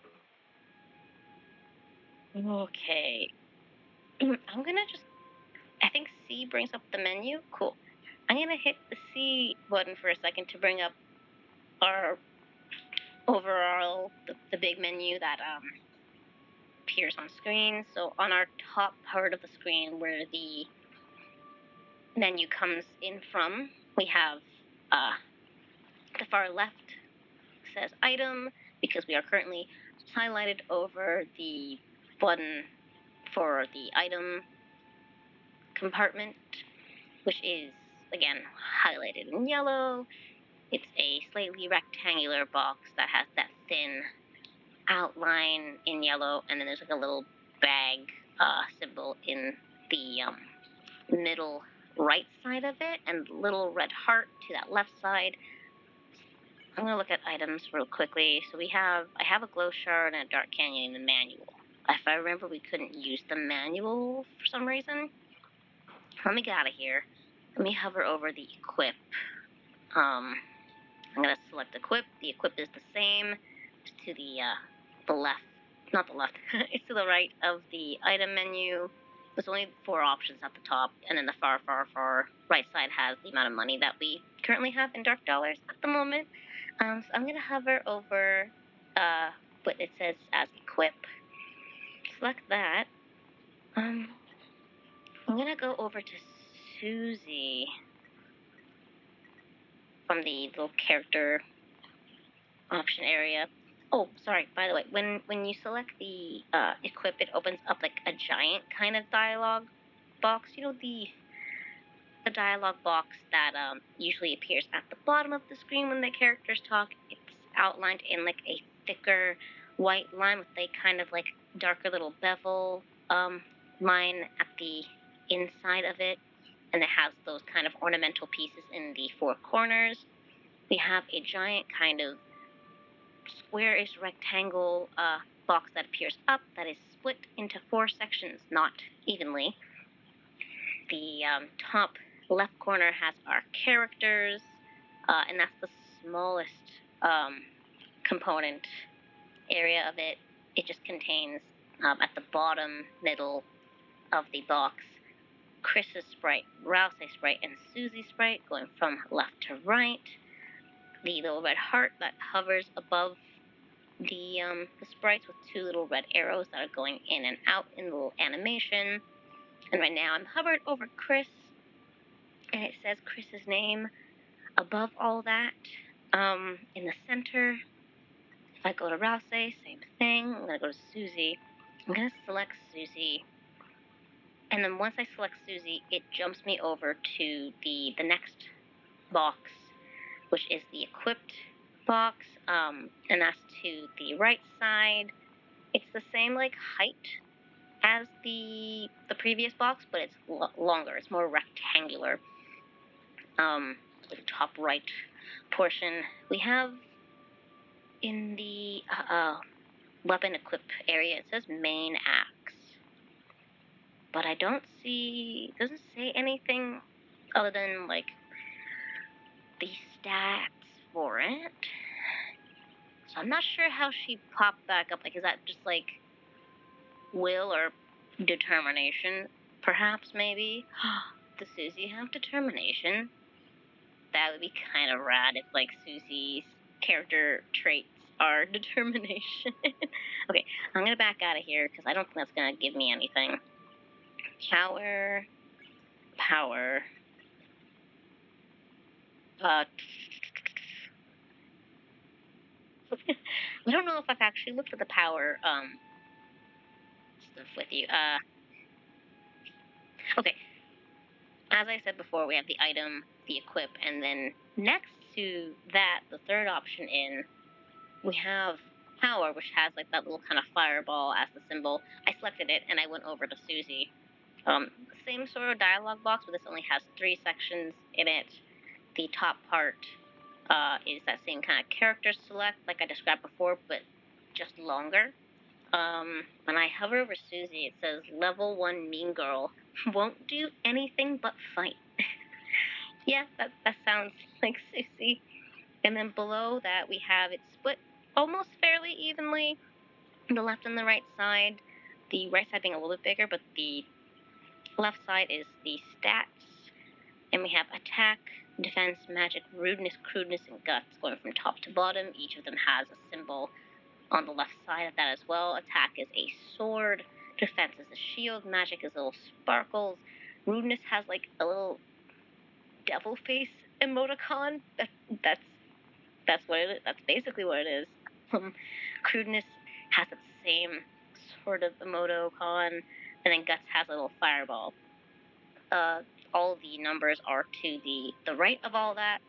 Okay. I'm gonna just, I think C brings up the menu. Cool. I'm gonna hit the C button for a second to bring up our overall, the big menu that appears on screen. So on our top part of the screen where the menu comes in from, we have the far left says item, because we are currently highlighted over the button for the item compartment, which is, again, highlighted in yellow. It's a slightly rectangular box that has that thin outline in yellow, and then there's like a little bag symbol in the middle right side of it, and a little red heart to that left side. I'm gonna look at items real quickly. So I have a glow shard and a dark canyon in the manual. If I remember, we couldn't use the manual for some reason. Let me get out of here. Let me hover over the equip. I'm gonna select equip. The equip is the same. It's to the left, not the left. It's to the right of the item menu. There's only 4 options at the top, and then the far right side has the amount of money that we currently have in dark dollars at the moment. So I'm gonna hover over what it says as equip. Select that. I'm gonna go over to Susie from the little character option area. Oh, sorry, by the way, when you select the equip, it opens up like a giant kind of dialogue box. You know, the dialogue box that usually appears at the bottom of the screen when the characters talk. It's outlined in like a thicker white line with a kind of like darker little bevel line at the inside of it, and it has those kind of ornamental pieces in the 4 corners. we have a giant kind of squarish rectangle box that appears up that is split into 4 sections, not evenly. The top left corner has our characters, and that's the smallest component area of it. It just contains, at the bottom middle of the box, Chris's sprite, Rousey's sprite, and Susie's sprite going from left to right. The little red heart that hovers above the sprites with 2 little red arrows that are going in and out in the little animation. And right now I'm hovered over Chris, and it says Chris's name above all that. In the center, if I go to Rousey, same thing. I'm going to go to Susie. I'm going to select Susie. And then once I select Susie, it jumps me over to the next box, which is the equipped box, and that's to the right side. It's the same like height as the previous box, but it's longer. It's more rectangular. The top right portion, we have in the weapon equip area, it says main axe, but I don't see, it doesn't say anything other than like the stats for it. So I'm not sure how she popped back up. Like, is that just like will or determination? Perhaps, maybe. Does Susie have determination? That would be kind of rad if like Susie's character traits are determination. Okay, I'm gonna back out of here because I don't think that's gonna give me anything. Power. I don't know if I've actually looked at the power stuff with you. Okay. As I said before, we have the item, the equip, and then next to that, the third option in, we have power, which has like that little kind of fireball as the symbol. I selected it and I went over to Susie. Same sort of dialogue box, but this only has 3 sections in it. The top part is that same kind of character select like I described before, but just longer. When I hover over Susie, it says level 1 mean girl. Won't do anything but fight. Yeah, that sounds like Susie. And then below that, we have it split almost fairly evenly, the left and the right side. The right side being a little bit bigger, but the left side is the stats. And we have attack, defense, magic, rudeness, crudeness, and guts going from top to bottom. Each of them has a symbol on the left side of that as well. Attack is a sword, defense is a shield, magic is little sparkles. Rudeness has like a little devil face emoticon. That's what it is. That's basically what it is. Crudeness has the same sort of emoticon, and then guts has a little fireball. All the numbers are to the right of all that.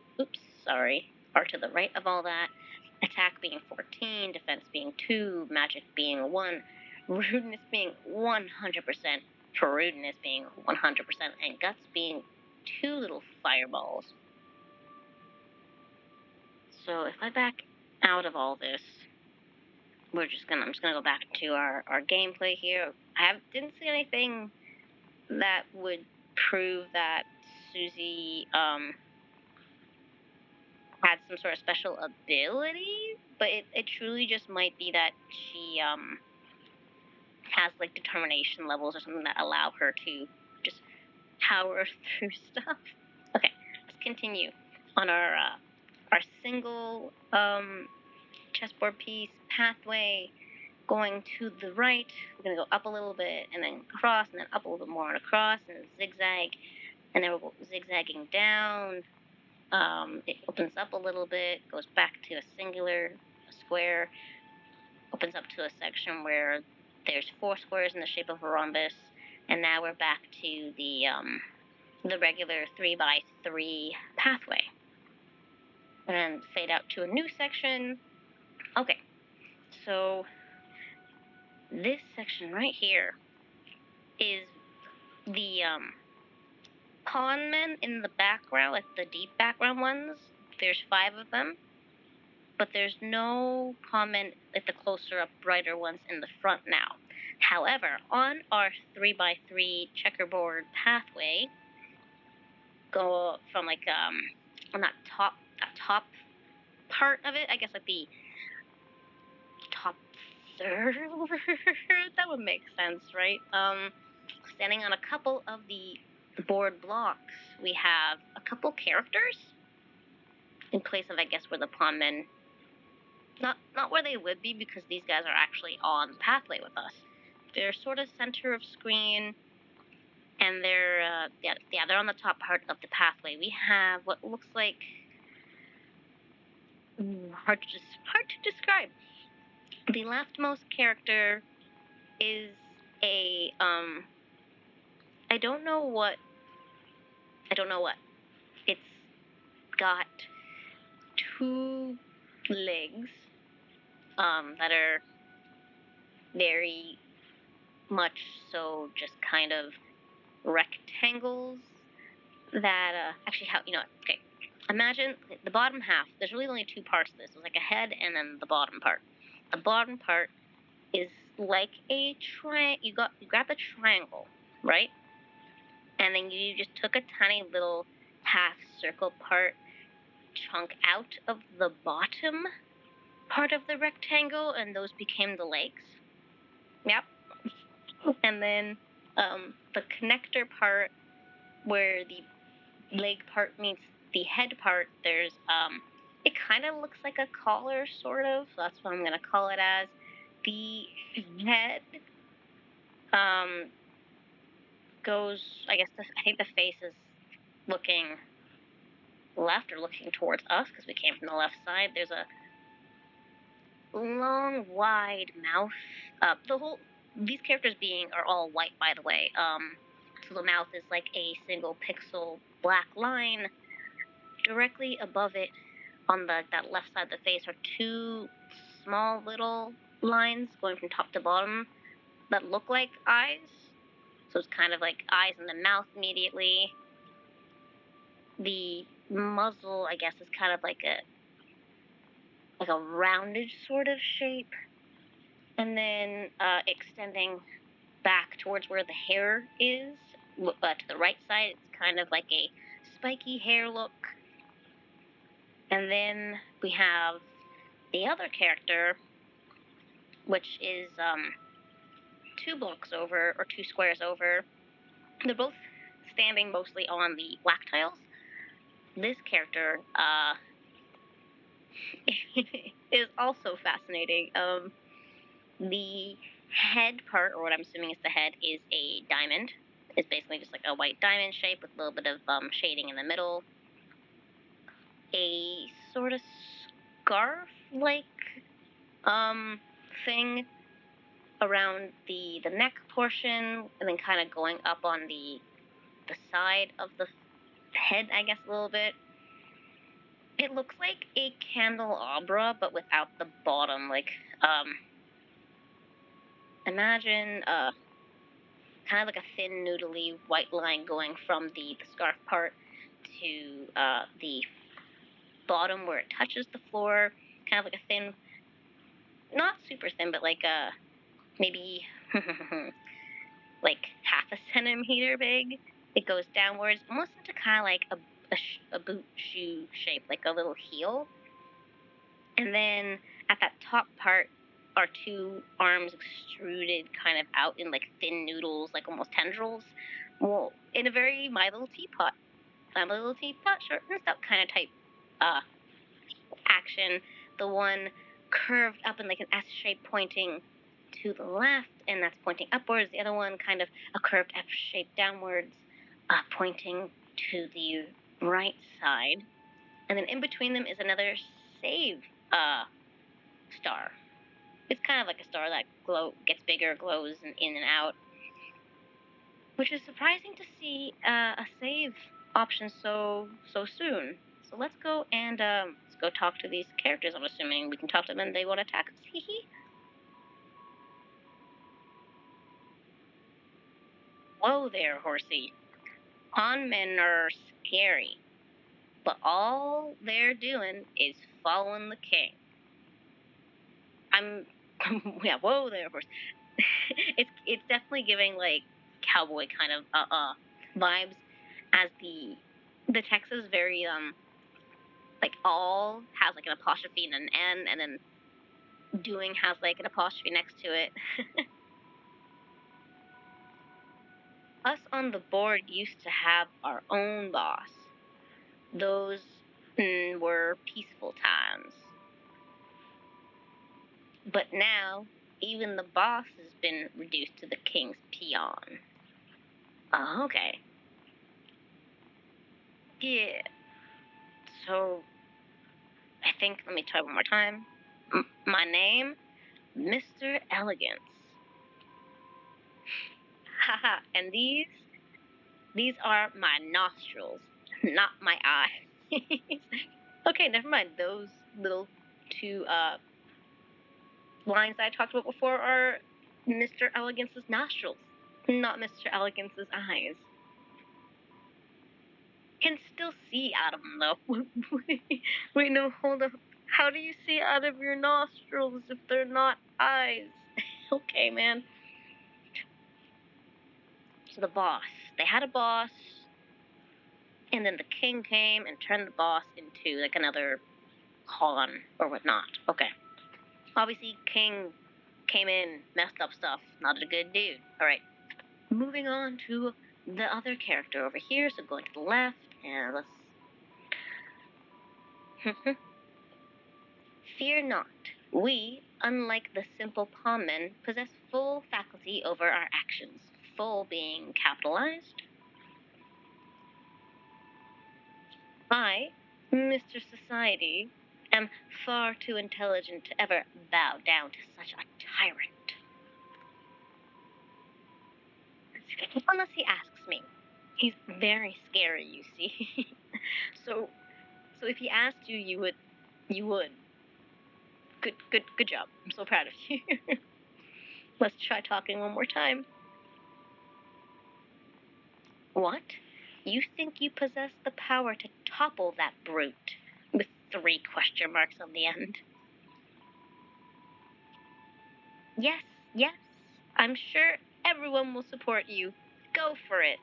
Are to the right of all that. Attack being 14, defense being 2, magic being 1, rudeness being 100%, rudeness being 100%, and guts being 2 little fireballs. So if I back out of all this, I'm just gonna go back to our gameplay here. I didn't see anything that would prove that Susie had some sort of special ability, but it truly just might be that she has like determination levels or something that allow her to just power through stuff. Okay, let's continue on our single chessboard piece pathway. Going to the right, we're gonna go up a little bit and then cross and then up a little bit more and across and zigzag, and then we'll go zigzagging down. It opens up a little bit, goes back to a singular square, opens up to a section where there's 4 squares in the shape of a rhombus, and now we're back to the regular 3x3 pathway. And fade out to a new section. Okay, so this section right here is the pawn men in the background, like the deep background ones. There's 5 of them, but there's no common, like the closer up, brighter ones in the front now. However, on our 3x3 checkerboard pathway, go from like on that top part of it, I guess like the top third. That would make sense, right? Standing on a couple of the board blocks, we have a couple characters in place of, I guess, where the pawnmen, not where they would be, because these guys are actually on the pathway with us. They're sort of center of screen, and they're they're on the top part of the pathway. We have what looks like hard to describe. The leftmost character is a I don't know what. It's got 2 legs that are very much so just kind of rectangles that actually how okay, imagine the bottom half. There's really only 2 parts to this. There's like a head and then the bottom part. The bottom part is like a you grab the triangle, right? And then you just took a tiny little half circle part chunk out of the bottom part of the rectangle, and those became the legs. Yep. And then the connector part, where the leg part meets the head part, there's it kind of looks like a collar, sort of. So that's what I'm gonna call it as. The head goes, I guess. I think the face is looking left, or looking towards us, because we came from the left side. There's a long, wide mouth. These characters are all white, by the way. So the mouth is like a single pixel black line. Directly above it, on that left side of the face, are 2 small little lines going from top to bottom that look like eyes. So it's kind of like eyes in the mouth immediately. The muzzle, I guess, is kind of like a rounded sort of shape, and then extending back towards where the hair is, to the right side, it's kind of like a spiky hair look. And then we have the other character, which is 2 blocks over, or 2 squares over. They're both standing mostly on the black tiles. This character is also fascinating. The head part, or what I'm assuming is the head, is a diamond. It's basically just like a white diamond shape with a little bit of shading in the middle. A sort of scarf-like thing around the neck portion, and then kind of going up on the side of the head, I guess, a little bit. It looks like a candelabra, but without the bottom. Like, imagine kind of like a thin, noodly white line going from the scarf part to the bottom where it touches the floor. Kind of like a thin, not super thin, but like maybe like half a centimeter big. It goes downwards, almost into kind of like a boot shoe shape, like a little heel. And then at that top part are 2 arms extruded kind of out in like thin noodles, like almost tendrils. Well, in a very My Little Teapot, short and stout kind of type action. The one curved up in like an S shape pointing to the left, and that's pointing upwards. The other one kind of a curved F shape downwards, pointing to the right side. And then in between them is another save star. It's kind of like a star that gets bigger, glows in and out, which is surprising to see a save option so soon. So let's go and let's go talk to these characters. I'm assuming we can talk to them and they won't attack us. Hee hee. Whoa there, horsey. Con men are scary. but all they're doing is following the king. Yeah, whoa there, horse. It's definitely giving like cowboy kind of vibes, as the text is very like all has like an apostrophe and an N, and then doing has like an apostrophe next to it. Us on the board used to have our own boss. Those were peaceful times. But now, even the boss has been reduced to the king's peon. Oh, okay. Yeah. So, I think, let me try one more time. My name, Mr. Elegance. Haha, and these are my nostrils, not my eyes. Okay, never mind. Those little two lines I talked about before are Mr. Elegance's nostrils, not Mr. Elegance's eyes. Can still see out of them though. Wait, no, hold up. How do you see out of your nostrils if they're not eyes? Okay, man. So the boss. They had a boss, and then the king came and turned the boss into like another pawn or whatnot. Okay. Obviously, king came in, messed up stuff. Not a good dude. All right. Moving on to the other character over here. So going to the left, and let's. Fear not. We, unlike the simple pawmen, possess full faculty over our actions. Full being capitalized. I, Mr. Society, am far too intelligent to ever bow down to such a tyrant. Unless he asks me. He's very scary, you see. so if he asked you, you would. Good job. I'm so proud of you. Let's try talking one more time. What? You think you possess the power to topple that brute? With 3 question marks on the end. Yes, yes. I'm sure everyone will support you. Go for it.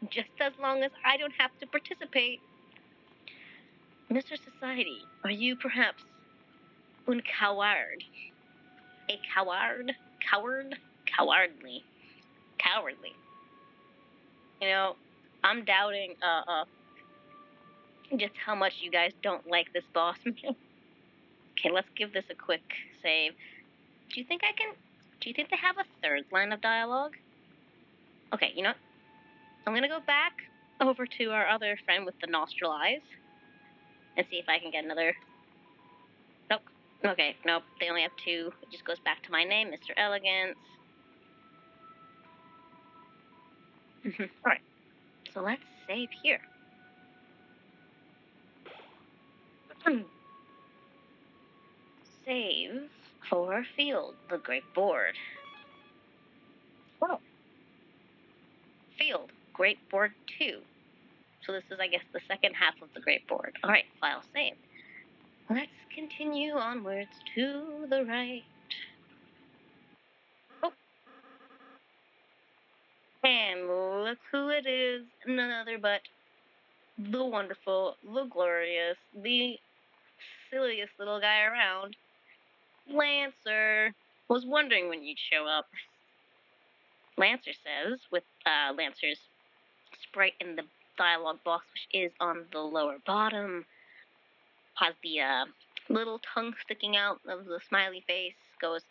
Just as long as I don't have to participate. Mr. Society, are you perhaps un coward? A coward? Coward? Cowardly. Cowardly. You know, I'm doubting just how much you guys don't like this boss man. Okay, let's give this a quick save. Do you think they have a third line of dialogue? Okay, you know what? I'm gonna go back over to our other friend with the nostril eyes and see if I can get another. Nope. Okay, nope. They only have 2. It just goes back to my name, Mr. Elegance. Alright. So let's save here. Save for field, the great board. Oh. Field, great board 2. So this is, I guess, the second half of the great board. Alright, file saved. Let's continue onwards to the right. Oh. And look who it is. None other but the wonderful, the glorious, the silliest little guy around, Lancer. Was wondering when you'd show up. Lancer says, with Lancer's sprite in the dialogue box, which is on the lower bottom, has the little tongue sticking out of the smiley face, goes,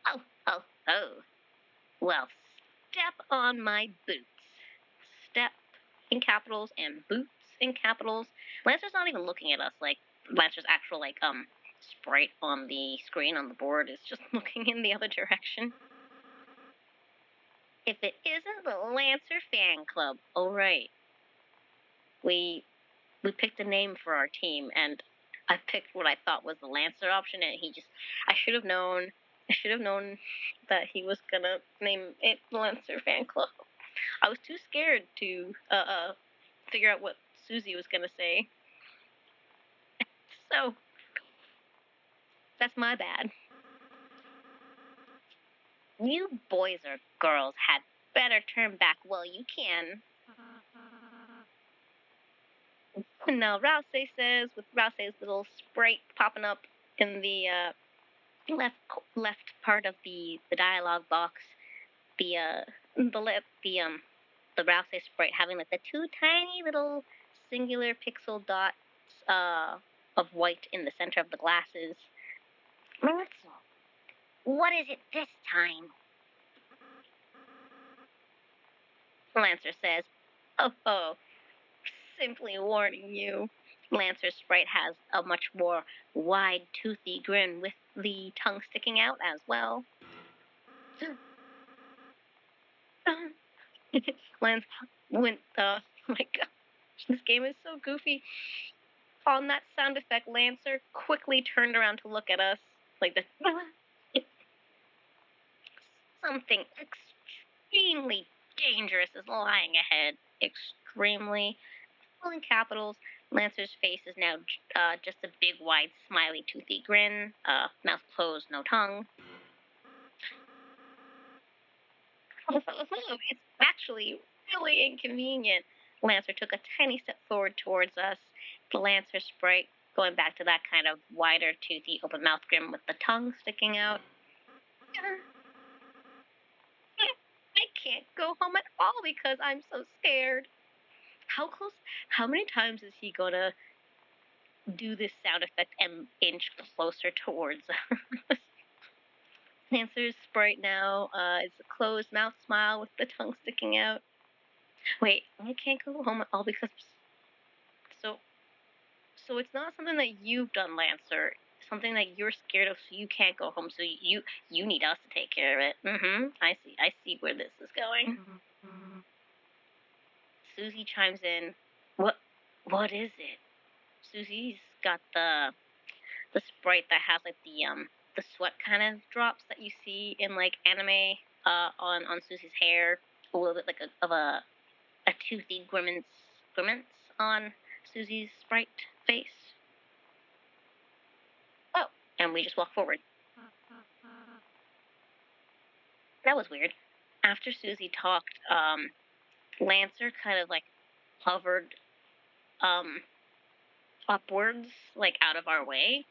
oh, oh, oh. Well, step on my boots. Step in capitals and boots in capitals. Lancer's not even looking at us. Like, Lancer's actual, like, sprite on the screen on the board is just looking in the other direction. If it isn't the Lancer fan club, all right. We picked a name for our team, and I picked what I thought was the Lancer option, and I should have known that he was gonna name it Lancer fan club. I was too scared to figure out what Susie was gonna say. So, that's my bad. You boys or girls had better turn back while you can. No, Rouse says, with Rouse's little sprite popping up in the left part of the dialogue box. The Rouse sprite having like the two tiny little singular pixel dots of white in the center of the glasses. Melissa, what is it this time? Lancer says, oh, simply warning you. Lancer's sprite has a much more wide, toothy grin with the tongue sticking out as well. Lance went, oh my god, this game is so goofy. On that sound effect, Lancer quickly turned around to look at us, like this. Something extremely dangerous is lying ahead. Extremely. All in capitals. Lancer's face is now just a big, wide, smiley, toothy grin. Mouth closed, no tongue. It's actually really inconvenient. Lancer took a tiny step forward towards us. The Lancer sprite going back to that kind of wider, toothy, open mouth grin with the tongue sticking out. I can't go home at all because I'm so scared. How many times is he gonna do this sound effect and inch closer towards us? Lancer's sprite now is a closed mouth smile with the tongue sticking out. Wait, I can't go home at all because so it's not something that you've done, Lancer. It's something that you're scared of, so you can't go home. So you need us to take care of it. I see where this is going. Susie chimes in. What is it? Susie's got the sprite that has like the sweat kind of drops that you see in like anime on Susie's hair. A little bit like a toothy grimace on Susie's sprite face. Oh, and we just walk forward. That was weird. After Susie talked, Lancer kind of like hovered upwards, like out of our way,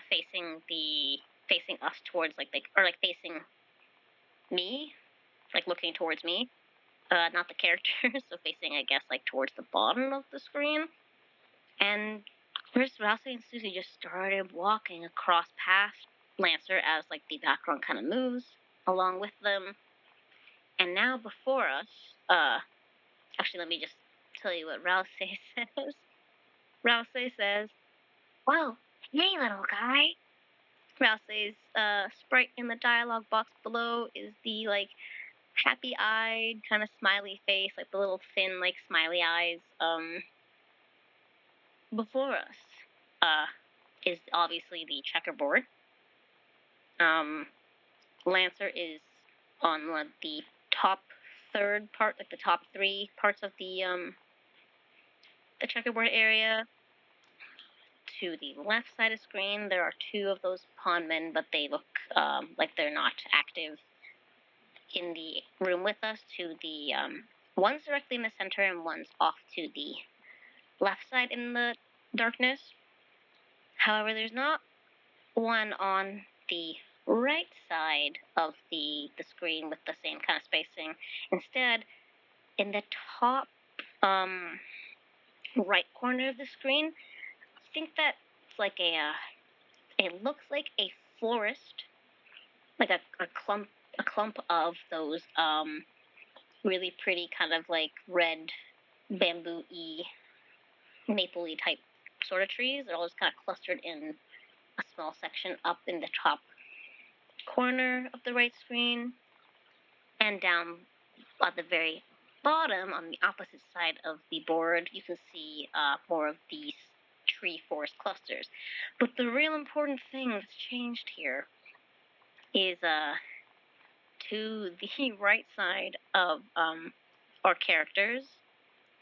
facing us towards like facing me, like looking towards me, not the characters, so facing I guess like towards the bottom of the screen. And first, Rousey and Susie just started walking across past Lancer as like the background kind of moves along with them. And now before us, actually let me just tell you what Rousey says. Rousey says, "Whoa, hey little guy." Rousey's sprite in the dialogue box below is the like happy-eyed kind of smiley face, like the little thin like smiley eyes. Before us is obviously the checkerboard. Lancer is on one of the top third part, like the top three parts of the checkerboard area. To the left side of the screen, there are two of those pawnmen, but they look like they're not active in the room with us. To the one's directly in the center and one's off to the left side in the darkness. However, there's not one on the right side of the screen with the same kind of spacing. Instead, in the top right corner of the screen, I think that's like it looks like a forest, like a clump of those really pretty kind of like red bamboo-y, maple-y type sort of trees. They're all just kind of clustered in a small section up in the top corner of the right screen, and down at the very bottom on the opposite side of the board you can see more of these tree forest clusters. But the real important thing that's changed here is to the right side of our characters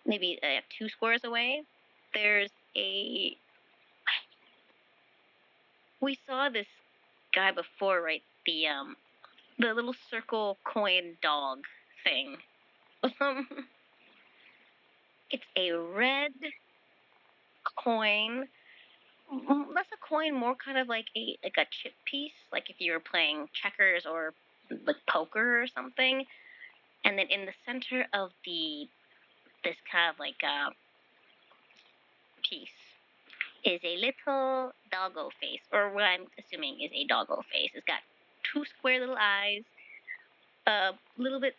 maybe 2 squares away, there's we saw this guy before, right? The little circle coin dog thing. It's a red coin. Less a coin, more kind of like a chip piece, like if you were playing checkers or like poker or something. And then in the center of this kind of like piece is a little doggo face, or what I'm assuming is a doggo face. It's got 2 square little eyes, a little bit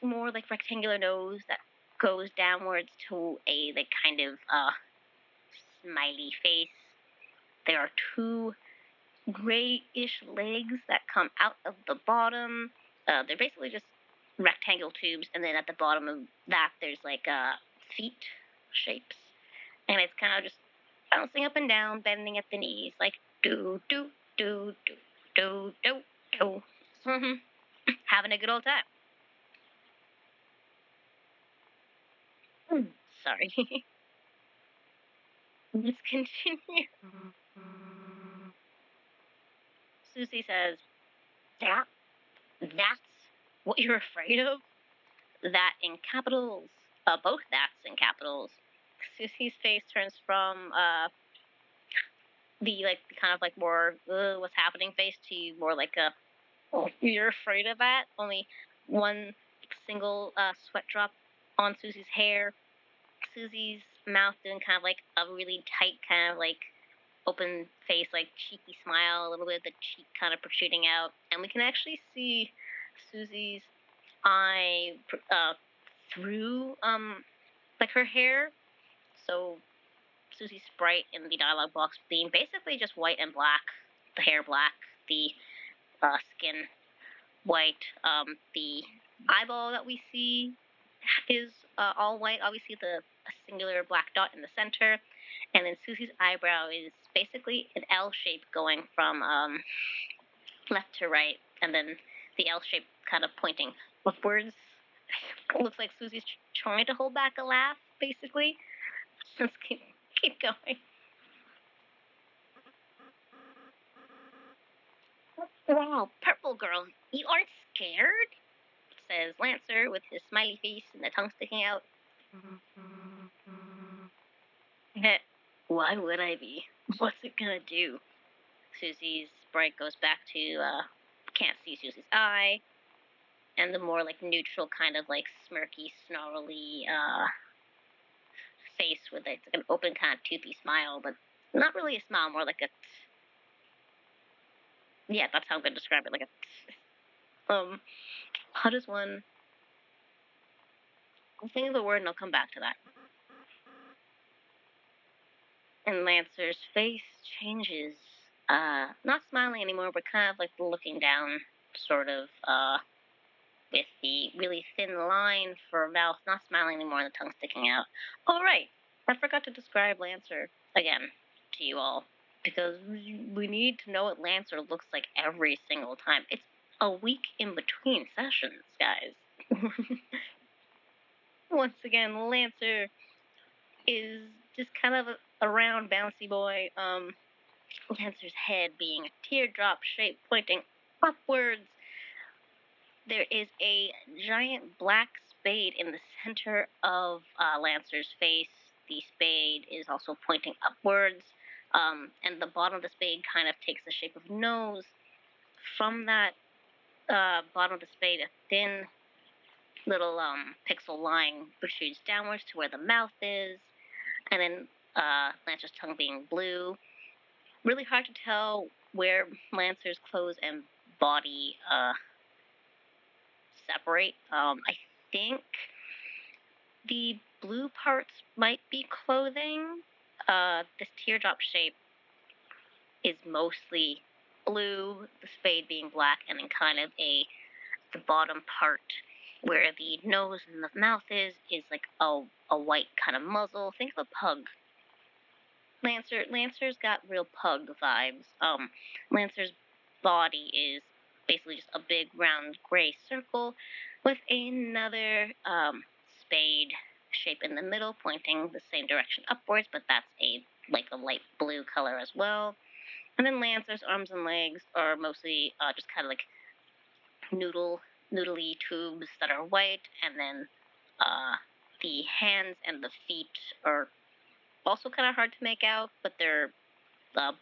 more like rectangular nose that goes downwards to a like kind of smiley face. There are 2 grayish legs that come out of the bottom. They're basically just rectangle tubes, and then at the bottom of that there's like feet shapes, and it's kind of just bouncing up and down, bending at the knees, like do do do do do do do. Having a good old time. Sorry. Let's continue. Susie says, that's what you're afraid of? That in capitals. Both that's in capitals. Susie's face turns from the like kind of like more what's happening face to more like a you're afraid of that. Only one single sweat drop on Susie's hair. Susie's mouth doing kind of like a really tight kind of like open face, like cheeky smile, a little bit of the cheek kind of protruding out, and we can actually see Susie's eye through like her hair. So Susie's sprite in the dialogue box being basically just white and black, the hair black, the skin white, the eyeball that we see is all white. Obviously, a singular black dot in the center, and then Susie's eyebrow is basically an L shape going from left to right, and then the L shape kind of pointing upwards. It looks like Susie's trying to hold back a laugh, basically. Let's keep going. Wow, purple girl, you aren't scared? Says Lancer with his smiley face and the tongue sticking out. Why would I be? What's it gonna do? Susie's sprite goes back to can't see Susie's eye, and the more like neutral kind of like smirky, snarly face with like an open kind of toothy smile, but not really a smile, more like a yeah, that's how I'm gonna describe it, like a how does one I'll think of the word and I'll come back to that. And Lancer's face changes. Not smiling anymore, but kind of like looking down, sort of, with the really thin line for mouth, not smiling anymore, and the tongue sticking out. All right, I forgot to describe Lancer again to you all, because we need to know what Lancer looks like every single time. It's a week in between sessions, guys. Once again, Lancer is just kind of a round, bouncy boy. Lancer's head being a teardrop shape pointing upwards. There is a giant black spade in the center of Lancer's face. The spade is also pointing upwards, and the bottom of the spade kind of takes the shape of a nose. From that bottom of the spade, a thin little pixel line protrudes downwards to where the mouth is, and then Lancer's tongue being blue. Really hard to tell where Lancer's clothes and body separate. I think the blue parts might be clothing. This teardrop shape is mostly blue, the spade being black, and then kind of the bottom part where the nose and the mouth is like a white kind of muzzle. Think of a pug. Lancer's got real pug vibes. Lancer's body is basically just a big round gray circle with another spade shape in the middle, pointing the same direction upwards, but that's a light blue color as well. And then Lancer's arms and legs are mostly just kind of like noodly tubes that are white, and then the hands and the feet are also kind of hard to make out, but they're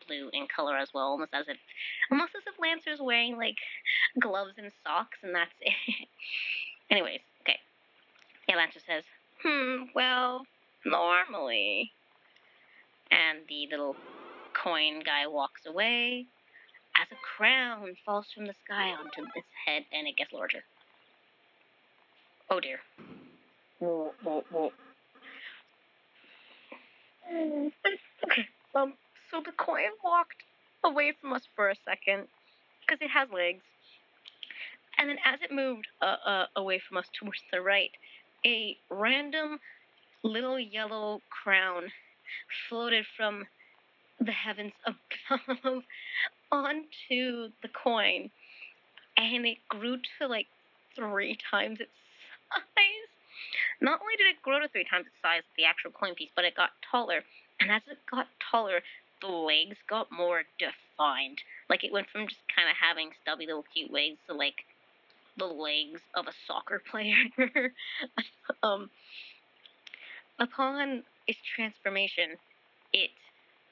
blue in color as well, almost as if Lancer's wearing like gloves and socks, and that's it. Anyways, okay. Yeah, Lancer says, well, normally. And the little coin guy walks away as a crown falls from the sky onto its head, and it gets larger. Oh dear. Whoa, whoa, whoa. Okay. So the coin walked away from us for a second because it has legs, and then as it moved away from us towards the right, a random little yellow crown floated from the heavens above onto the coin, and it grew to like 3 times its size. Not only did it grow to 3 times its size, the actual coin piece, but it got taller. And as it got taller, the legs got more defined. Like it went from just kind of having stubby little cute legs to like the legs of a soccer player. Upon its transformation, it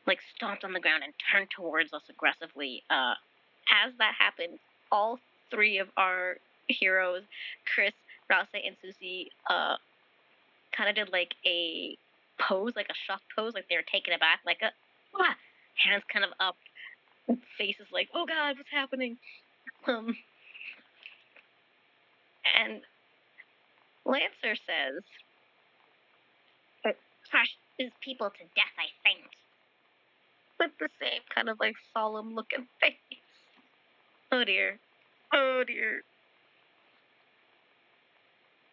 like stomped on the ground and turned towards us aggressively. As that happened, all 3 of our heroes, Chris, Rouse, and Susie, kind of did like a pose, like a shock pose, like they were taken aback, like hands kind of up, faces like, oh God, what's happening? And Lancer says, crush these people to death, I think. With the same kind of like solemn looking face. Oh dear. Oh dear.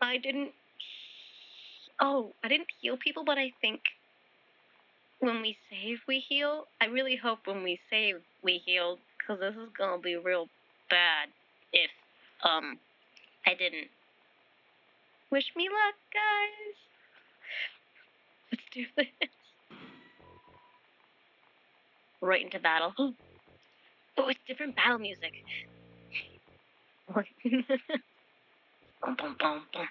I didn't heal people, but I think when we save, we heal. I really hope when we save, we heal, because this is gonna be real bad if I didn't. Wish me luck, guys. Let's do this. Right into battle. Oh, it's different battle music. Boom, boom, boom, boom.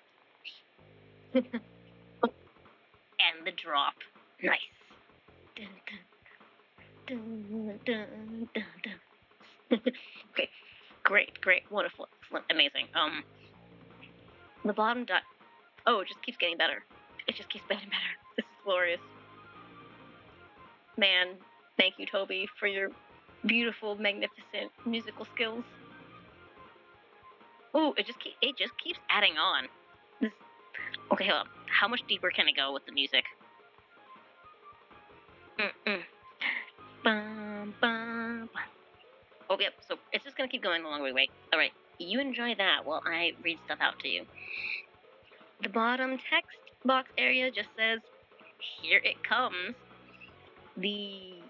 And the drop. Nice. Dun, dun, dun, dun, dun. Okay. Great, wonderful, excellent, amazing. The bottom dot. Oh, it just keeps getting better. It just keeps getting better. This is glorious. Man, thank you, Toby, for your beautiful, magnificent musical skills. Ooh, it just keeps adding on. Okay, hold on. How much deeper can it go with the music? Bum, bum, bum. Oh, yep. So it's just gonna keep going the longer we wait. All right, you enjoy that while I read stuff out to you. The bottom text box area just says, "Here it comes." The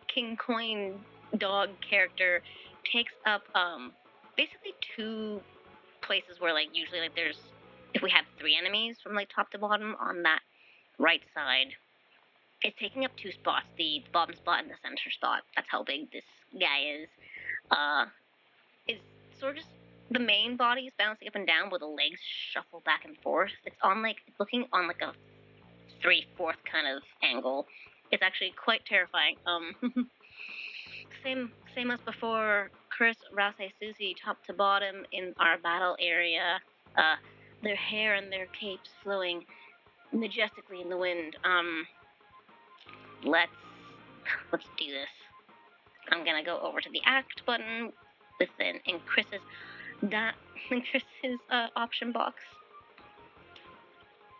King Coin dog character takes up basically 2 places where like usually like there's, if we had 3 enemies from like top to bottom on that right side, it's taking up 2 spots, the bottom spot and the center spot. That's how big this guy is. Is sort of just the main body is bouncing up and down where the legs shuffle back and forth. It's looking on like a 3/4 kind of angle. It's actually quite terrifying. Same as before. Chris, Rouse, Susie, top to bottom in our battle area. Their hair and their capes flowing majestically in the wind. Let's do this. I'm gonna go over to the act button in Chris's option box,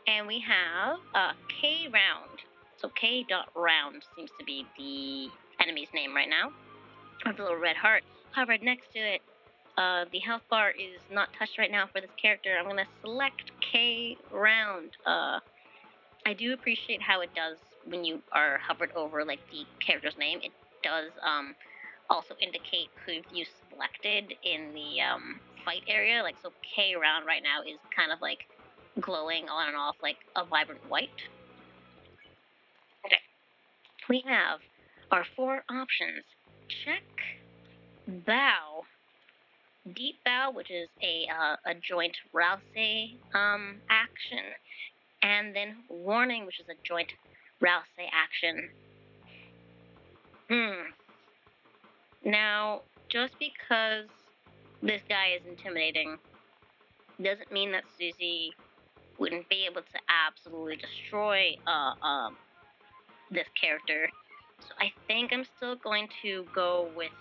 and we have K round. So K.round seems to be the enemy's name right now. I have a little red heart hovered next to it. The health bar is not touched right now for this character. I'm gonna select K round. I do appreciate how it does when you are hovered over like the character's name. It does also indicate who you selected in the fight area. Like, so K round right now is kind of like glowing on and off like a vibrant white. Okay. We have our 4 options. Check, bow, deep bow, which is a joint Rousey action, and then warning, which is a joint Rousey action. Now, just because this guy is intimidating doesn't mean that Susie wouldn't be able to absolutely destroy this character. So I think I'm still going to go with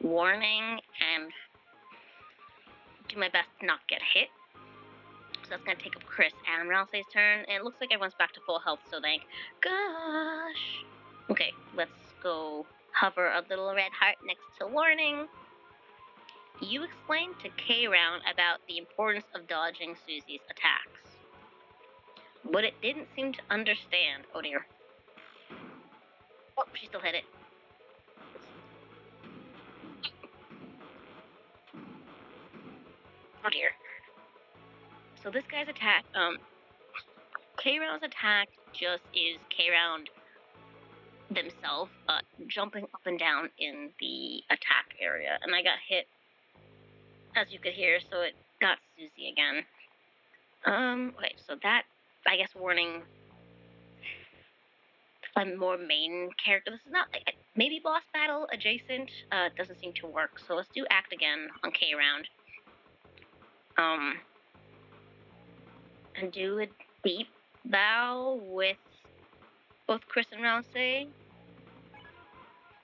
warning and do my best to not get hit. So that's going to take up Chris and Rousey's turn. And it looks like everyone's back to full health, so thank gosh. Okay, let's go hover a little red heart next to warning. You explained to K-Round about the importance of dodging Susie's attacks. But it didn't seem to understand. Oh dear. Oh, she still hit it. Oh dear. So this guy's attack, K-Round's attack just is K-Round themselves jumping up and down in the attack area. And I got hit, as you could hear, so it got Susie again. Okay, so that, I guess, warning a more main character. This is not, maybe boss battle adjacent, doesn't seem to work. So let's do act again on K-Round. And do a deep bow with both Chris and Rousey.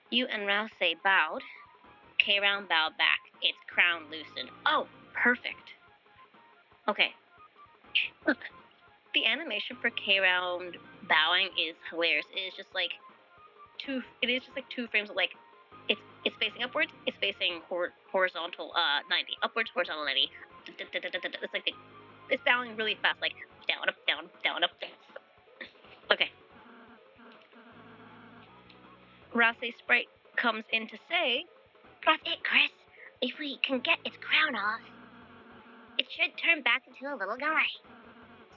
You and Rousey bowed. K-Round bowed back. Its crown loosened. Oh, perfect. Okay. The animation for K-Round bowing is hilarious. It is just like two frames of like it's facing upwards, it's facing horizontal 90, upwards, horizontal 90. It's like it's bowing really fast, like down, up, down, down, up, down. Okay. Rousey's sprite comes in to say, "That's it, Chris. If we can get its crown off, it should turn back into a little guy.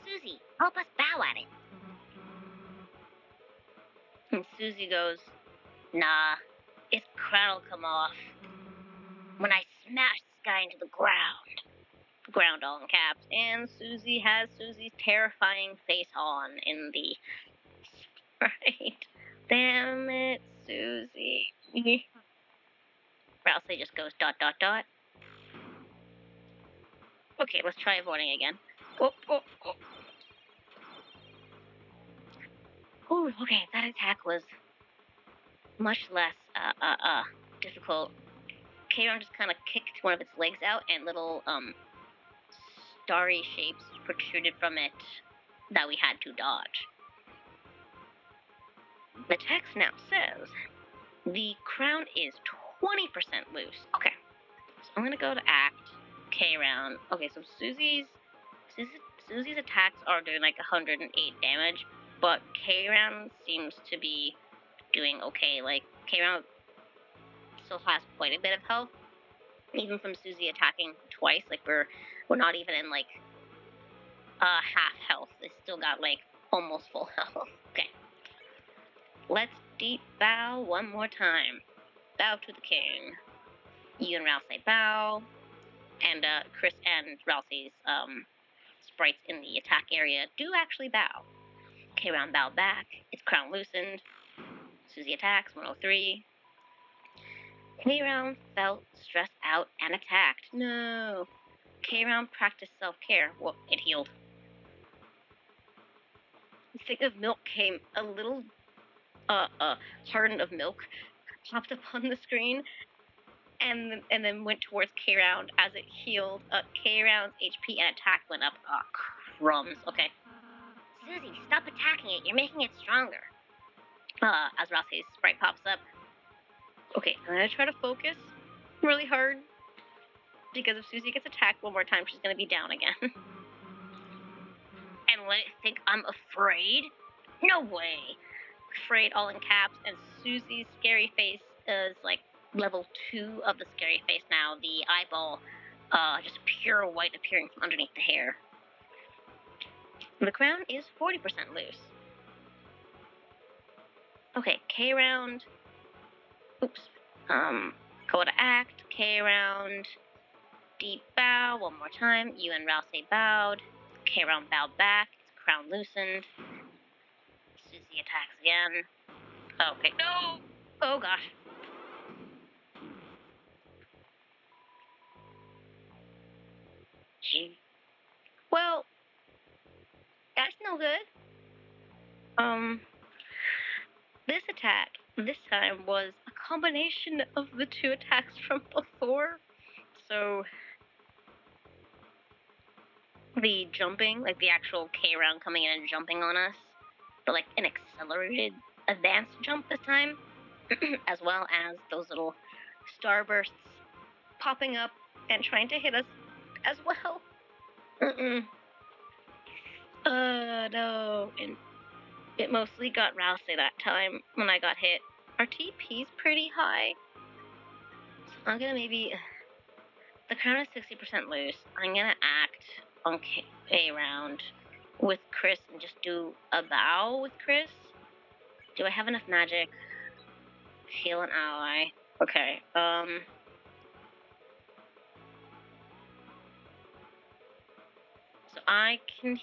Susie, help us bow at it." And Susie goes, "Nah, its crown will come off when I smash this guy into the ground." Ground all in caps. And Susie has Susie's terrifying face on in the sprite. Damn it, Susie. Rousey just goes ... Okay, let's try avoiding again. Oh, okay, that attack was much less difficult. K-Round just kind of kicked one of its legs out, and little starry shapes protruded from it that we had to dodge. The text now says the crown is 20% loose. Okay, so I'm gonna go to act K-Round. Okay, so Susie's attacks are doing like 108 damage, but K-Round seems to be doing okay. Like K-Round still has quite a bit of health, even from Susie attacking twice. Like we're not even in like half health. It's still got like almost full health. Okay, let's deep bow one more time. Bow to the king. You and Rousey bow, and Chris and Rousey's sprites in the attack area do actually bow. K-Round bowed back. Its crown loosened. Susie attacks 103. K-Round felt stressed out and attacked. No. K-Round practiced self-care. Well, it healed. The thing of milk came, a little carton of milk popped up on the screen, and then went towards K-Round as it healed. K-Round's HP and attack went up. Oh, crumbs. Okay. Susie, stop attacking it. You're making it stronger. As Rousey's sprite pops up. Okay, I'm gonna try to focus really hard, because if Susie gets attacked one more time, she's gonna be down again. And let it think I'm afraid? No way. Afraid all in caps, and Susie's scary face is like level 2 of the scary face now. The eyeball, just pure white appearing from underneath the hair. The crown is 40% loose. Okay, K round. Oops. Go to act. K round. Deep bow. One more time. You and Rousey bowed. K round bowed back. Crown loosened. Susie attacks again. Okay. No! Oh gosh. Gee. Well, that's no good. This attack, this time, was a combination of the two attacks from before. So, the jumping, like the actual K round coming in and jumping on us, but like an accelerated advanced jump this time, as well as those little starbursts popping up and trying to hit us as well. No. And it mostly got Rousey that time when I got hit. Our TP's pretty high. So I'm gonna maybe... The crown is 60% loose. I'm gonna act on K round with Chris and just do a bow with Chris. Do I have enough magic? Heal an ally. Okay, so I can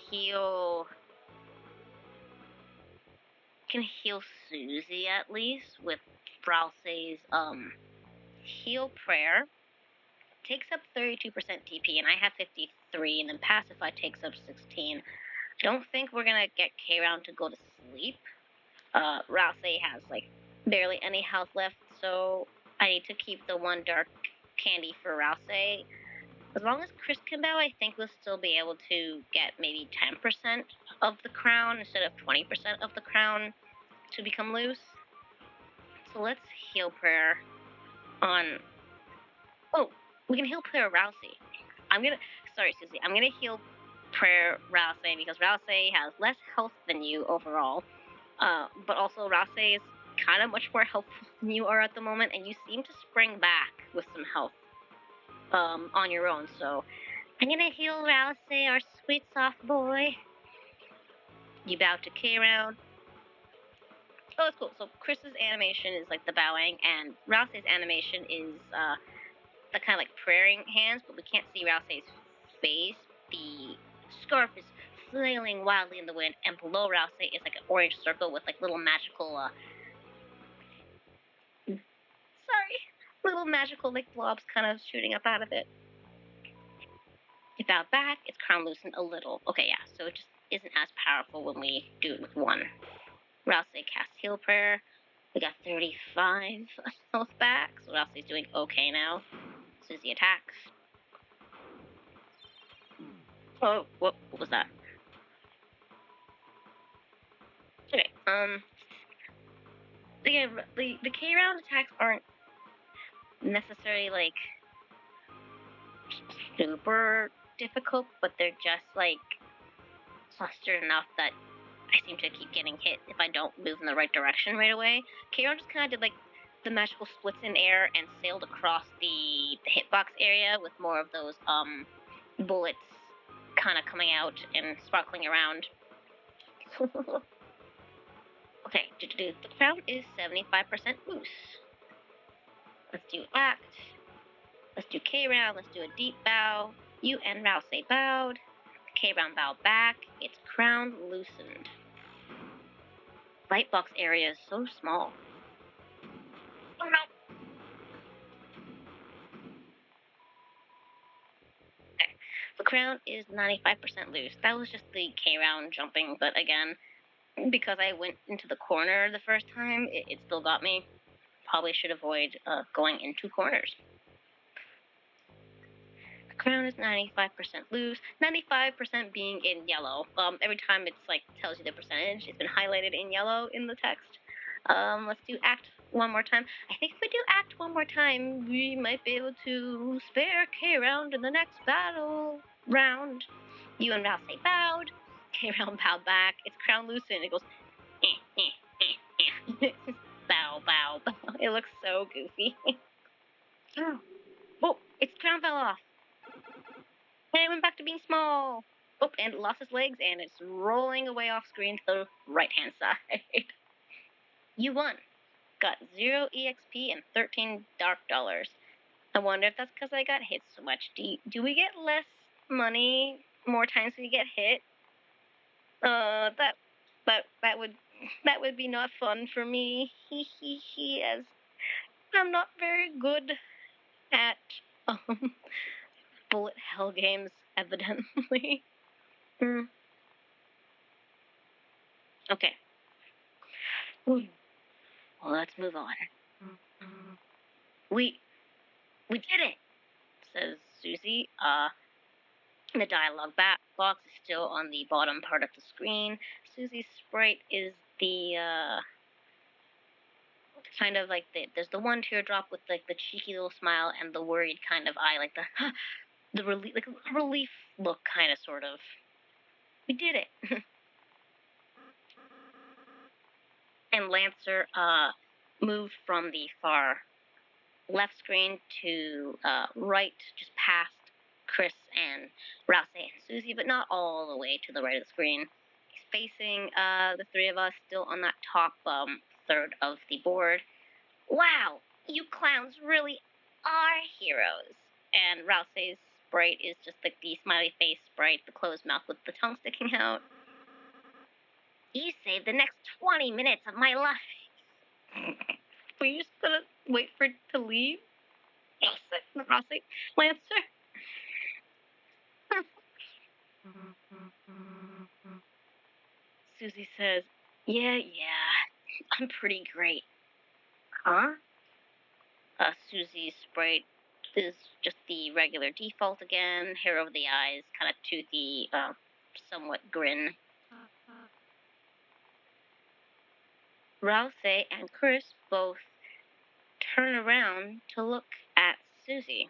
heal Susie at least with Rousey's heal prayer. Takes up 32% TP, and I have 53, and then Pacify takes up 16. I don't think we're gonna get K round to go to sleep. Rousey has like barely any health left, so I need to keep the one dark candy for Rousey. As long as Chris can bow, I think we'll still be able to get maybe 10% of the crown instead of 20% of the crown to become loose. So let's heal prayer on... Oh, we can heal prayer Rousey. Sorry, Susie. I'm gonna heal prayer Rousey because Rousey has less health than you overall. But also Rousey is kind of much more helpful than you are at the moment, and you seem to spring back with some health on your own. So I'm gonna heal Rousey, our sweet soft boy. You bow to K round. Oh, that's cool. So Chris's animation is like the bowing, and Rousey's animation is the kind of like praying hands, but we can't see Rousey's face. The scarf is flailing wildly in the wind, and below Rousey is like an orange circle with like little magical little magical like blobs kind of shooting up out of it. If out back, it's crown loosened a little. Okay, yeah, so it just isn't as powerful when we do it with one. Rousey casts heal prayer. We got 35 health back, so Rousey's doing okay now. Susie attacks. Oh, what was that? Okay, again, the K round attacks aren't necessarily like super difficult, but they're just like clustered enough that I seem to keep getting hit if I don't move in the right direction right away. K round just kind of did like the magical splits in air and sailed across the hitbox area with more of those bullets kind of coming out and sparkling around. Okay, the crown is 75% loose. Let's do act. Let's do K round. Let's do a deep bow. You and Rousey bowed. K round bow back. It's crown loosened. Lightbox area is so small. Oh no! Okay. The crown is 95% loose. That was just the K round jumping, but again, because I went into the corner the first time, it still got me. Probably should avoid going into corners. The crown is 95% loose. 95% being in yellow. Every time it's like tells you the percentage, it's been highlighted in yellow in the text. Let's do act one more time. I think if we do act one more time, we might be able to spare K round in the next battle round. You and Rousey bowed. K round bowed back. It's crown loosened. It goes bow, bow, bow. It looks so goofy. Oh, its crown fell off. And it went back to being small. Oh, and it lost its legs, and it's rolling away off screen to the right-hand side. You won. Got 0 EXP and 13 dark dollars. I wonder if that's because I got hit so much. Do we get less money more times we get hit? That would be not fun for me. As I'm not very good at bullet hell games, evidently. Okay. Well, let's move on. We did it, says Susie. The dialogue box is still on the bottom part of the screen. Susie's sprite is the kind of like there's the one teardrop with like the cheeky little smile and the worried kind of eye, like the relief look, kind of sort of. We did it. And Lancer moved from the far left screen to right, just past Chris and Rouse and Susie, but not all the way to the right of the screen. He's facing the three of us, still on that top third of the board. Wow, you clowns really are heroes. And Rouse's sprite is just like the smiley face sprite, the closed mouth with the tongue sticking out. You saved the next 20 minutes of my life. Were you just gonna wait for it to leave? Lancer? Susie says, yeah, I'm pretty great. Huh? Susie's sprite is just the regular default again, hair over the eyes, kind of toothy, somewhat grin. Rouse and Chris both turn around to look at Susie.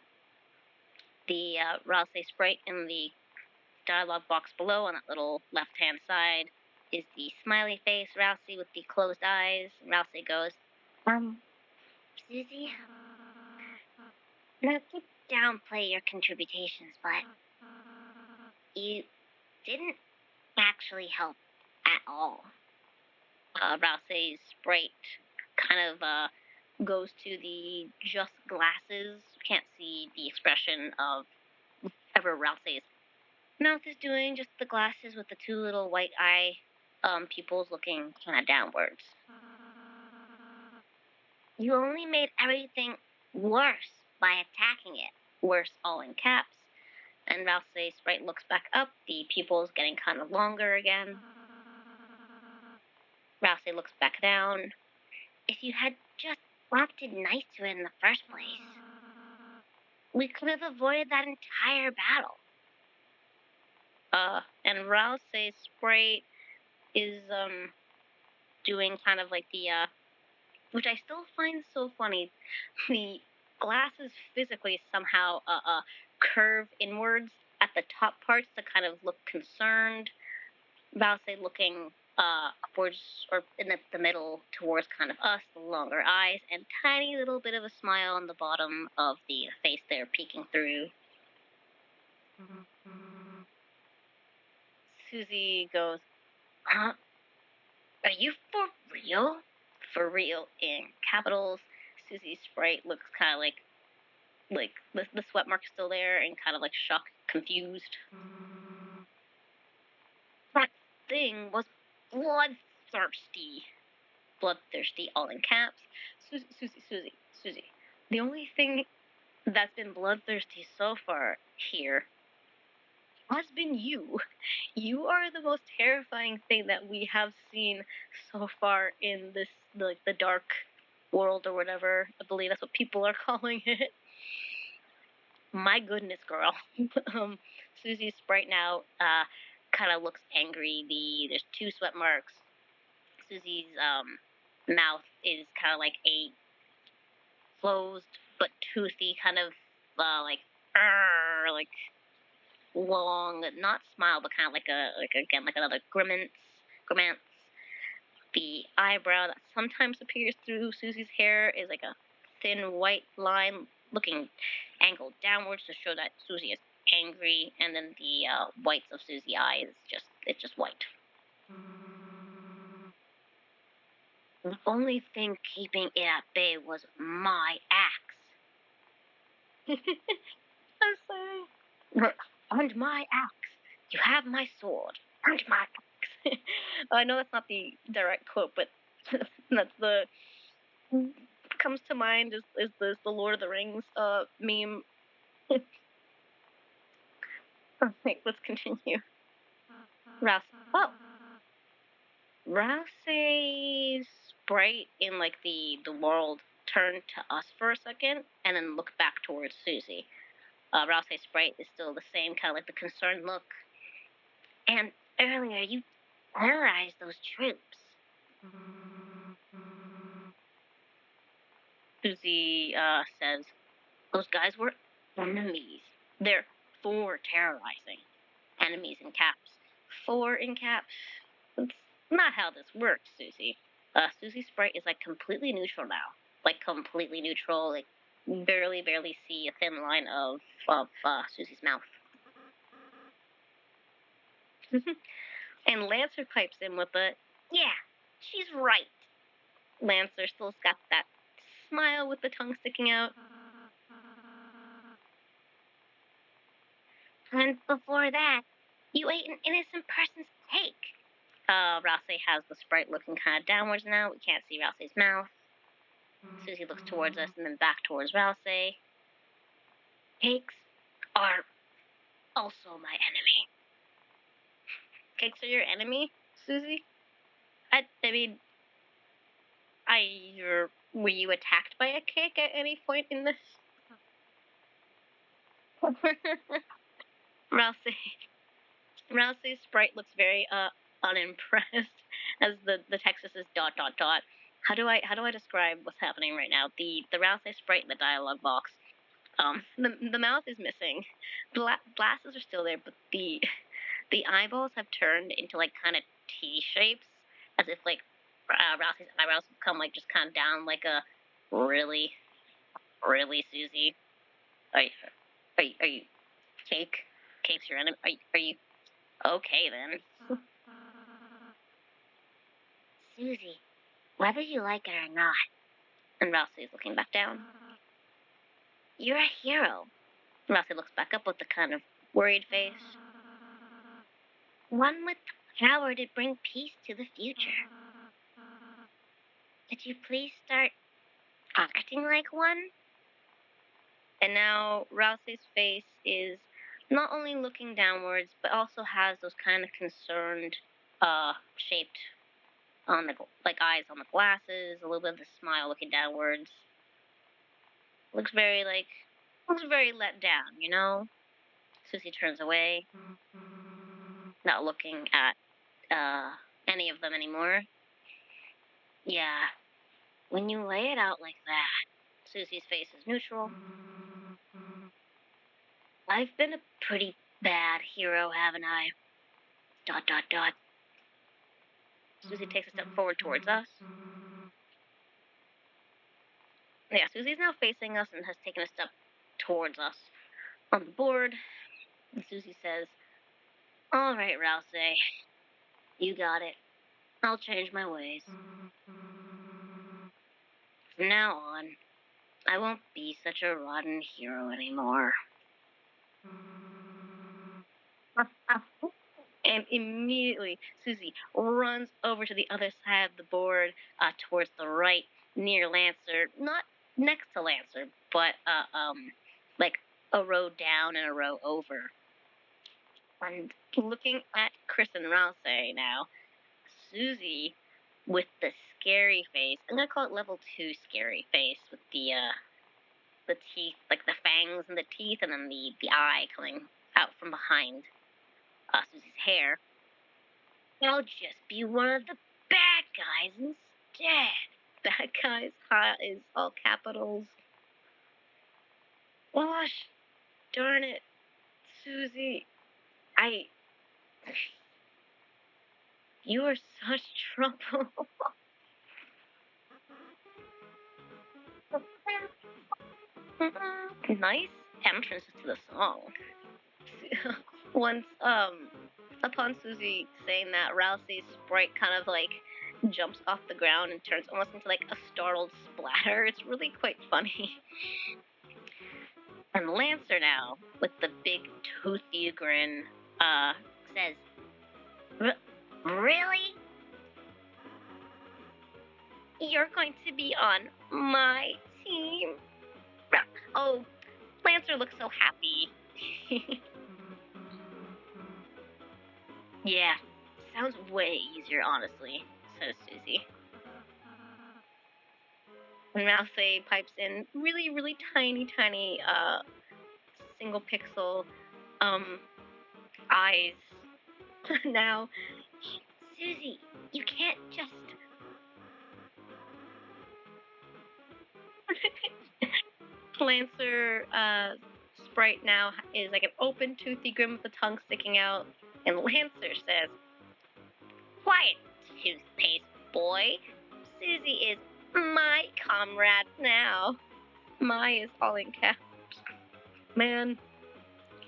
The Rouse sprite in the dialogue box below on that little left-hand side is the smiley face Rousey with the closed eyes. Rousey goes, Susie, not to downplay your contributions, but you didn't actually help at all. Rousey's sprite kind of goes to the just glasses. Can't see the expression of whatever Rousey's mouth is doing, just the glasses with the two little white eye pupils looking kind of downwards. You only made everything worse by attacking it. Worse, all in caps. And Rousey's sprite looks back up, the pupils getting kind of longer again. Rousey looks back down. If you had just acted nice to it in the first place, we could have avoided that entire battle. And Rousey's sprite is doing kind of like the which I still find so funny. The glasses physically somehow curve inwards at the top parts to kind of look concerned. Rousey looking upwards or in the middle towards kind of us, the longer eyes, and tiny little bit of a smile on the bottom of the face there peeking through. Susie goes, huh? Are you for real? For real in capitals. Susie's sprite looks kind of like the sweat mark's still there and kind of like shocked, confused. That thing was bloodthirsty. Bloodthirsty, all in caps. Susie. The only thing that's been bloodthirsty so far here has been you. You are the most terrifying thing that we have seen so far in this, like, the dark world or whatever. I believe that's what people are calling it. My goodness, girl. Susie's sprite now kind of looks angry. There's two sweat marks. Susie's mouth is kind of like a closed but toothy kind of like long, not smile, but kind of like another grimace. The eyebrow that sometimes appears through Susie's hair is like a thin white line looking angled downwards to show that Susie is angry, and then the whites of Susie's eyes it's just white. The only thing keeping it at bay was my axe. I'm sorry. And my axe. You have my sword. And my axe. I know that's not the direct quote, but that's the comes to mind is the Lord of the Rings meme. Wait, let's continue. Rouse. Oh, Rouse's sprite in like the world turned to us for a second and then looked back towards Susie. Rouse's sprite is still the same, kind of like the concerned look. And earlier you terrorized those troops. Susie says, those guys were enemies. They're for terrorizing. Enemies in caps. For in caps. That's not how this works, Susie. Susie's sprite is like completely neutral now. Like completely neutral. Like barely see a thin line of Susie's mouth. And Lancer pipes in with a, yeah, she's right. Lancer still's got that smile with the tongue sticking out. And before that, you ate an innocent person's cake. Rousey has the sprite looking kind of downwards now. We can't see Rousey's mouth. Susie looks towards us and then back towards Rousey. Cakes are also my enemy. Cakes are your enemy, Susie? I mean, were you attacked by a cake at any point in this? Rousey's sprite looks very unimpressed as the text says ... How do I describe what's happening right now? The Rousey sprite in the dialogue box. The mouth is missing. Glasses are still there, but the eyeballs have turned into like kind of T shapes, as if like Rousey's eyebrows have come like just kind of down like a really Susie. Are you cake? Cake's your enemy. Are you okay then? Susie, whether you like it or not, and Rousey is looking back down. You're a hero. Rousey looks back up with a kind of worried face. One with the power to bring peace to the future. Could you please start acting like one? And now Rousey's face is not only looking downwards, but also has those kind of concerned, shaped on the like eyes on the glasses, a little bit of a smile looking downwards. Looks very let down, you know? Susie turns away, not looking at any of them anymore. Yeah, when you lay it out like that, Susie's face is neutral. I've been a pretty bad hero, haven't I? ... Susie takes a step forward towards us. Yeah, Susie's now facing us and has taken a step towards us. On the board, and Susie says, all right, Rousey, you got it. I'll change my ways. From now on, I won't be such a rotten hero anymore. And immediately, Susie runs over to the other side of the board, towards the right, near Lancer. Not next to Lancer, but like a row down and a row over. And looking at Chris and Rousey now, Susie with the scary face. I'm gonna call it level 2 scary face with the teeth, like the fangs and the teeth, and then the eye coming out from behind Susie's hair. I'll just be one of the bad guys instead. Bad guys, is all capitals. Gosh, darn it, Susie. You are such trouble. Nice entrance to the song. Once, upon Susie saying that, Rousey's sprite kind of like jumps off the ground and turns almost into like a startled splatter. It's really quite funny. And Lancer now, with the big toothy grin, says, Really? You're going to be on my team? Oh, Lancer looks so happy. Yeah, sounds way easier, honestly, says Susie. And Rousey pipes in really, really tiny, single pixel, eyes. Now, Susie, you can't just... Lancer, sprite now is like an open, toothy grin with the tongue sticking out. And Lancer says, Quiet, toothpaste boy. Susie is my comrade now. My is all in caps. Man,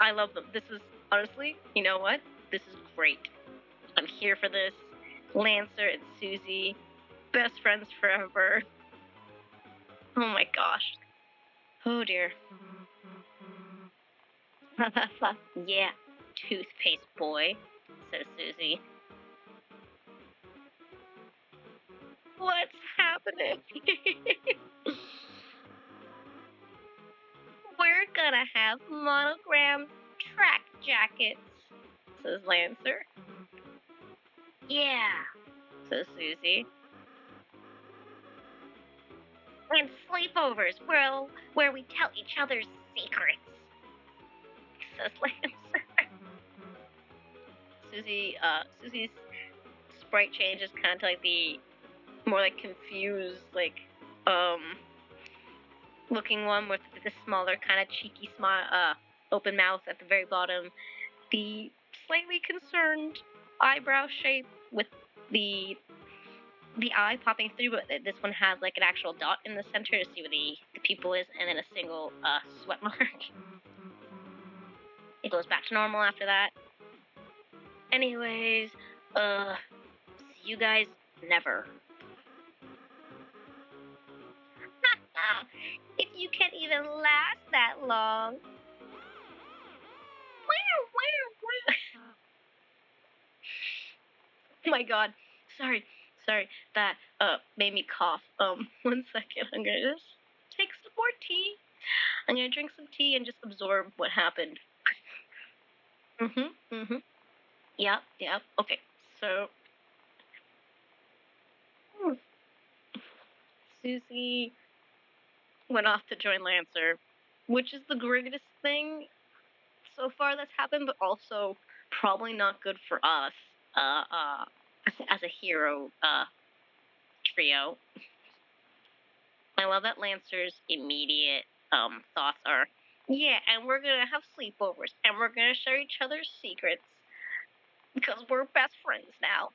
I love them. This is, honestly, you know what? This is great. I'm here for this. Lancer and Susie, best friends forever. Oh my gosh. Oh dear. Yeah, toothpaste boy, says Susie. What's happening? We're gonna have monogram track jackets, says Lancer. Yeah, says Susie. And sleepovers, where we tell each other's secrets, says Lancer. Susie's sprite changes kind of to like the more like confused, like looking one with the smaller kind of cheeky smile, open mouth at the very bottom, the slightly concerned eyebrow shape with the eye popping through, but this one has like an actual dot in the center to see where the pupil is, and then a single sweat mark. It goes back to normal after that. Anyways, see you guys never. If you can even last that long. Oh my god. Sorry. That made me cough. 1 second. I'm gonna just take some more tea. I'm gonna drink some tea and just absorb what happened. Yep. Okay. So Susie went off to join Lancer, which is the greatest thing so far that's happened, but also probably not good for us as a hero trio. I love that Lancer's immediate thoughts are, yeah, and we're gonna have sleepovers, and we're gonna share each other's secrets because we're best friends now.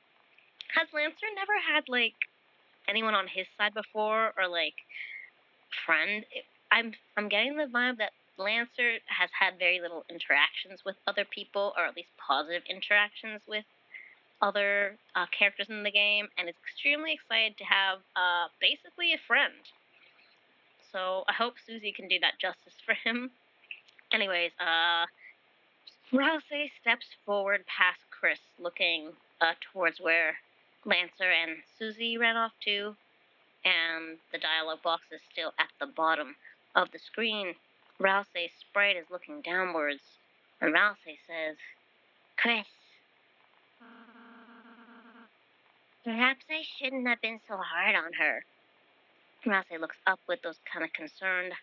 Has Lancer never had like anyone on his side before, or like friend? I'm getting the vibe that Lancer has had very little interactions with other people, or at least positive interactions with other characters in the game, and is extremely excited to have basically a friend. So I hope Susie can do that justice for him. Anyways, Rousey steps forward past Chris, looking towards where Lancer and Susie ran off to, and the dialogue box is still at the bottom of the screen. Rousey's sprite is looking downwards, and Rousey says, Chris, perhaps I shouldn't have been so hard on her. Rousey looks up with those kind of concerned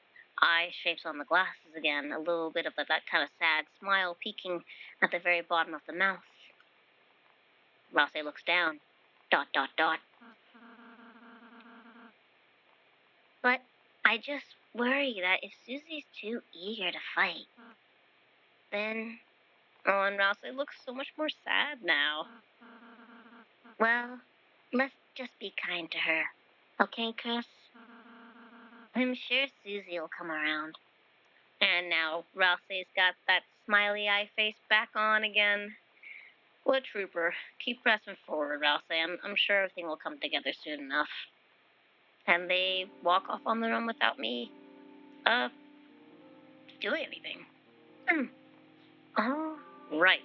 eye shapes on the glasses again, a little bit of that kind of sad smile peeking at the very bottom of the mouth. Rousey looks down. ... But I just worry that if Susie's too eager to fight, then... Oh, and Rousey looks so much more sad now. Well, let's just be kind to her. Okay, Chris? I'm sure Susie will come around. And now Ralphie's got that smiley eye face back on again. What a trooper. Keep pressing forward, Ralphie. I'm sure everything will come together soon enough. And they walk off on their own without me, doing anything. All right.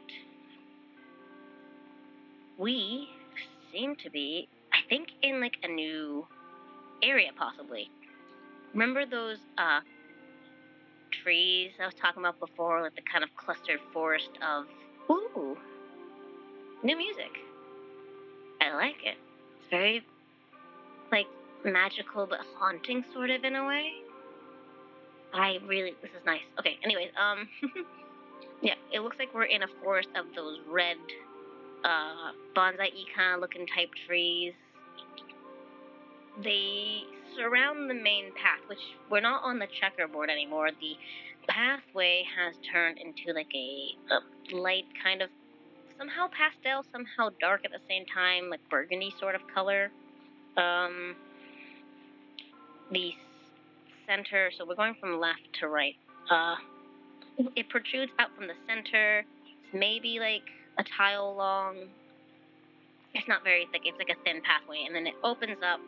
We seem to be, I think, in like a new area, possibly. Remember those trees I was talking about before, like the kind of clustered forest of, ooh, new music. I like it. It's very, like, magical but haunting, sort of, in a way. This is nice. Okay, anyways, yeah, it looks like we're in a forest of those red, bonsai-y kind of looking type trees. They surround the main path, which we're not on the checkerboard anymore. The pathway has turned into like a light kind of somehow pastel, somehow dark at the same time, like burgundy sort of color. The center, so we're going from left to right. It protrudes out from the center. It's maybe like a tile long. It's not very thick. It's like a thin pathway, and then it opens up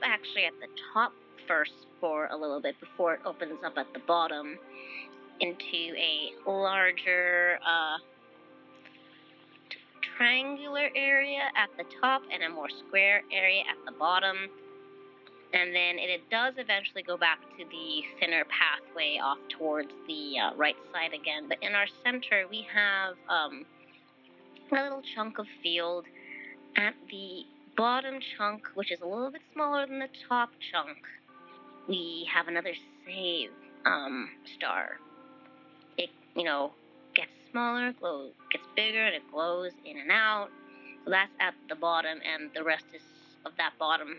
actually at the top first for a little bit before it opens up at the bottom into a larger triangular area at the top and a more square area at the bottom. And then it does eventually go back to the thinner pathway off towards the right side again. But in our center, we have a little chunk of field. At the bottom chunk, which is a little bit smaller than the top chunk, we have another save star. It, gets smaller, gets bigger, and it glows in and out. So that's at the bottom, and the rest of that bottom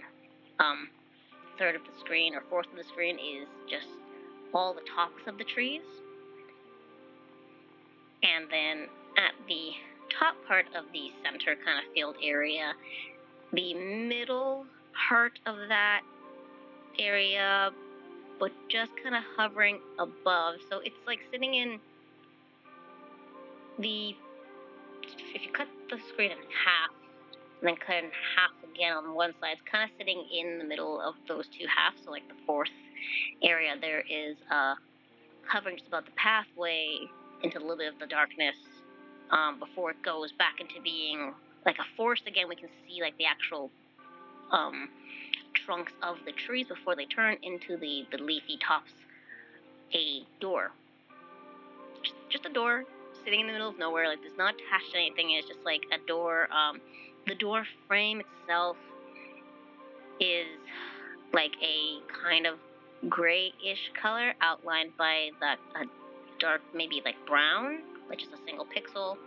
third of the screen or fourth of the screen is just all the tops of the trees. And then at the top part of the center kind of field area, the middle part of that area, but just kind of hovering above. So it's like sitting in if you cut the screen in half, and then cut it in half again on one side, it's kind of sitting in the middle of those two halves. So like the fourth area there is hovering just above the pathway into a little bit of the darkness before it goes back into being like a forest again. We can see like the actual trunks of the trees before they turn into the leafy tops. A door. Just a door sitting in the middle of nowhere, like it's not attached to anything. It's just like a door. The door frame itself is like a kind of grayish color outlined by that dark, maybe like brown, like just a single pixel.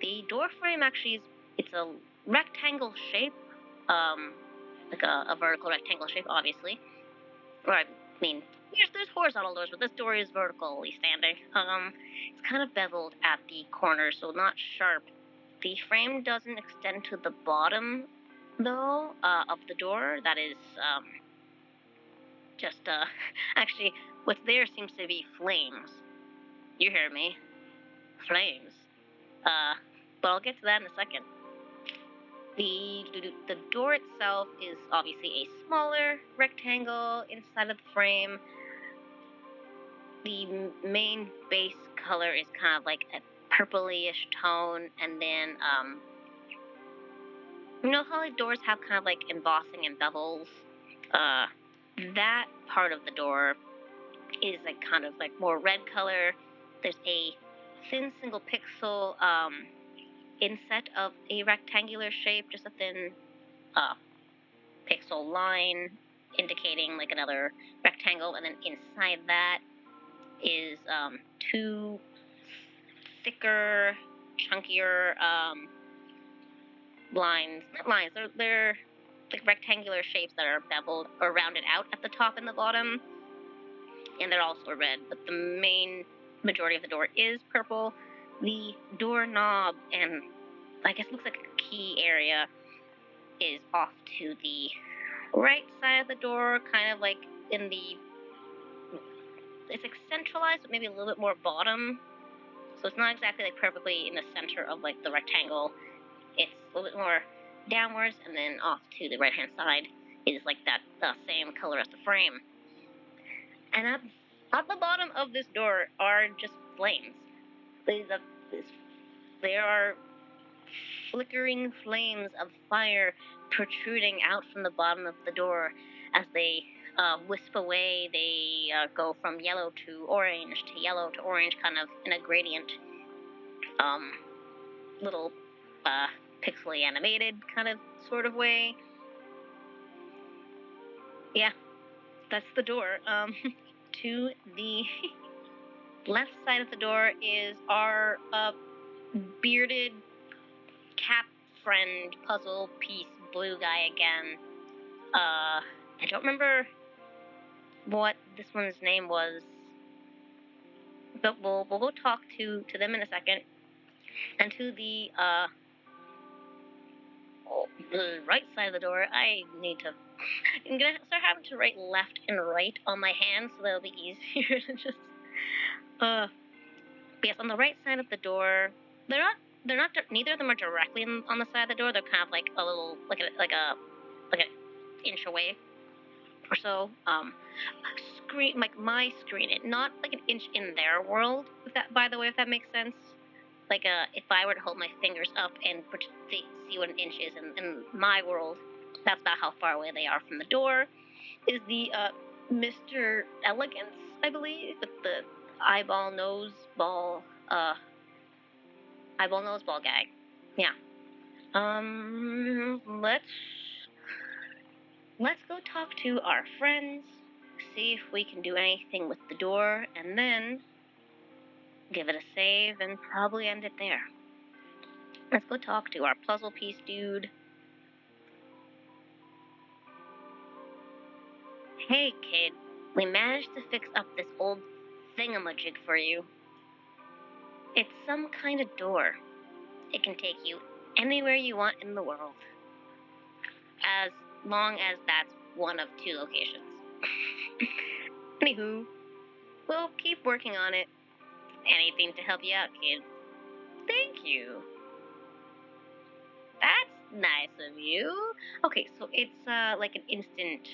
The door frame actually it's a rectangle shape, like a vertical rectangle shape, obviously. Or I mean, there's horizontal doors, but this door is vertically standing. It's kind of beveled at the corners, so not sharp. The frame doesn't extend to the bottom, though, of the door. That is, just, actually, what's there seems to be flames. You hear me? Flames. But I'll get to that in a second. The door itself is obviously a smaller rectangle inside of the frame. The main base color is kind of like a purpley-ish tone, and then, you know how like doors have kind of like embossing and bevels? That part of the door is like kind of like more red color. There's a thin single pixel inset of a rectangular shape, just a thin pixel line indicating like another rectangle, and then inside that is two thicker, chunkier lines. Not lines, they're like rectangular shapes that are beveled or rounded out at the top and the bottom, and they're also red, but the main majority of the door is purple. The doorknob and I guess it looks like a key area is off to the right side of the door, kind of like in the it's like centralized, but maybe a little bit more bottom. So it's not exactly like perfectly in the center of like the rectangle. It's a little bit more downwards, and then off to the right-hand side is like that same color as the frame. And at the bottom of this door are just flames. There are flickering flames of fire protruding out from the bottom of the door. As they wisp away, they go from yellow to orange to yellow to orange, kind of in a gradient, little pixely animated kind of sort of way. Yeah, that's the door. To the left side of the door is our bearded cap friend puzzle piece blue guy again. I don't remember what this one's name was, but we'll go talk to them in a second. And to the right side of the door, I'm gonna start having to write left and right on my hand, so that'll be easier to just yes, on the right side of the door, neither of them are directly on the side of the door. They're kind of like a little, like an inch away or so. Screen, like my screen, not like an inch in their world. By the way, if that makes sense. Like if I were to hold my fingers up and see what an inch is in my world, that's about how far away they are from the door. Is the Mr. Elegance, I believe, with the eyeball nose ball guy. Yeah. Let's go talk to our friends, see if we can do anything with the door, and then give it a save and probably end it there. Let's go talk to our puzzle piece dude. Hey, kid. We managed to fix up this old thingamajig for you. It's some kind of door. It can take you anywhere you want in the world. As long as that's one of 2 locations. Anywho, we'll keep working on it. Anything to help you out, kid. Thank you. That's nice of you. Okay, so it's like an instant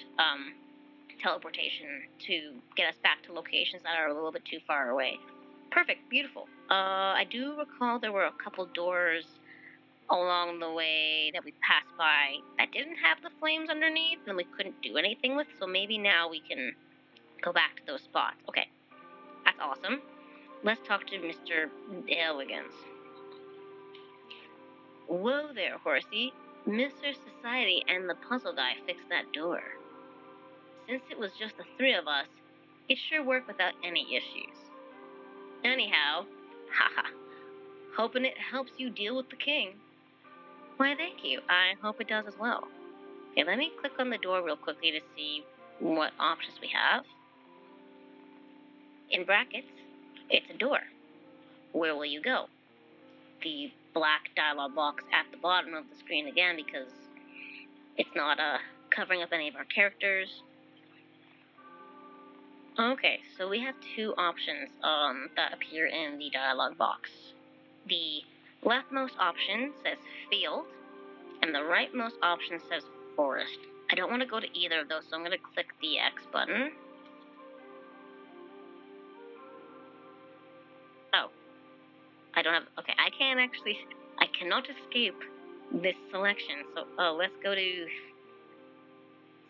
teleportation to get us back to locations that are a little bit too far away. Perfect, beautiful. I do recall there were a couple doors along the way that we passed by that didn't have the flames underneath and we couldn't do anything with, so maybe now we can go back to those spots. Okay, that's awesome. Let's talk to Mr. Elegance. Whoa there, horsey. Mr. Society and the puzzle guy fixed that door. Since it was just the 3 of us, it sure worked without any issues. Anyhow, haha, hoping it helps you deal with the king. Why, thank you. I hope it does as well. Okay, let me click on the door real quickly to see what options we have. In brackets, it's a door. Where will you go? The black dialog box at the bottom of the screen again because it's not covering up any of our characters. Okay, so we have 2 options that appear in the dialog box. The leftmost option says field, and the rightmost option says forest. I don't want to go to either of those, so I'm going to click the X button. Oh, I don't have, okay, I cannot escape this selection, so let's go to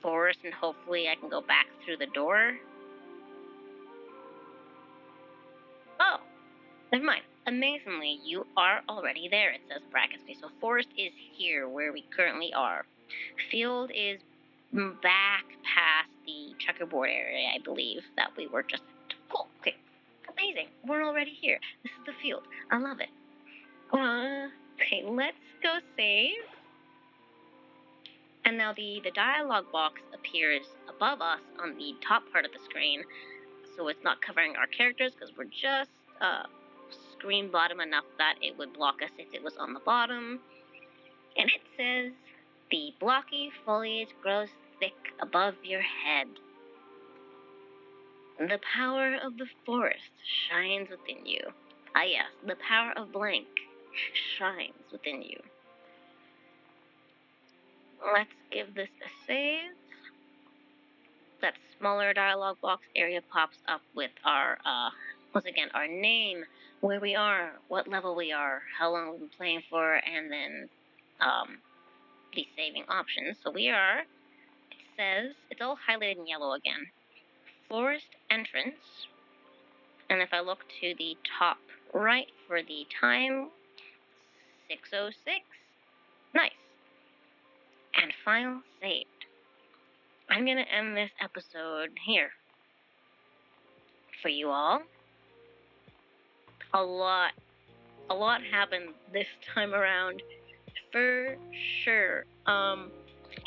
forest and hopefully I can go back through the door. Oh, never mind. Amazingly, you are already there, it says brackets. So forest is here where we currently are. Field is back past the checkerboard area, I believe, that we were just... Cool, okay. Amazing. We're already here. This is the field. I love it. Okay, let's go save. And now the dialog box appears above us on the top part of the screen. So it's not covering our characters because we're just screen bottom enough that it would block us if it was on the bottom. And it says, the blocky foliage grows thick above your head. The power of the forest shines within you. Ah, yes, the power of blank shines within you. Let's give this a save. That smaller dialog box area pops up with our, once again, our name, where we are, what level we are, how long we've been playing for, and then the saving options. So we are, it says, it's all highlighted in yellow again. Forest entrance. And if I look to the top right for the time, 6:06. Nice. And file saved. I'm going to end this episode here. For you all. A lot happened this time around. For sure.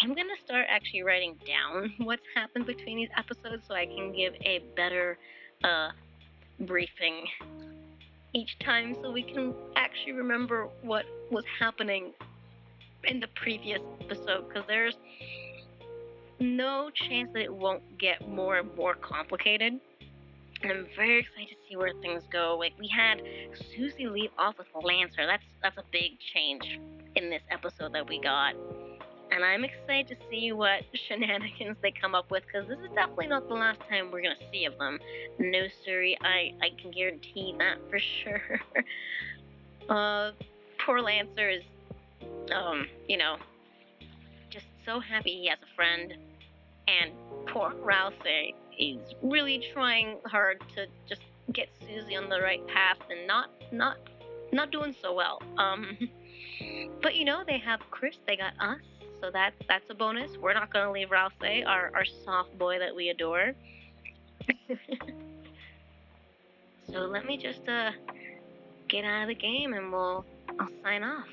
I'm going to start actually writing down what's happened between these episodes so I can give a better briefing each time so we can actually remember what was happening in the previous episode, because there's no chance that it won't get more and more complicated. And I'm very excited to see where things go. Like, we had Susie leave off with Lancer. That's a big change in this episode that we got. And I'm excited to see what shenanigans they come up with, because this is definitely not the last time we're going to see of them. No, siree, I can guarantee that for sure. Poor Lancer is, just so happy he has a friend. And poor Rouse is really trying hard to just get Susie on the right path and not doing so well. But they have Chris, they got us, so that's a bonus. We're not gonna leave Rouse, our soft boy that we adore. So let me just get out of the game and I'll sign off.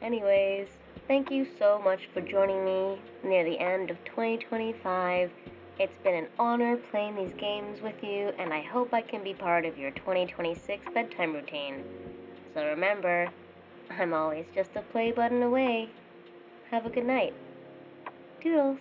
Anyways, thank you so much for joining me near the end of 2025. It's been an honor playing these games with you, and I hope I can be part of your 2026 bedtime routine. So remember, I'm always just a play button away. Have a good night. Toodles.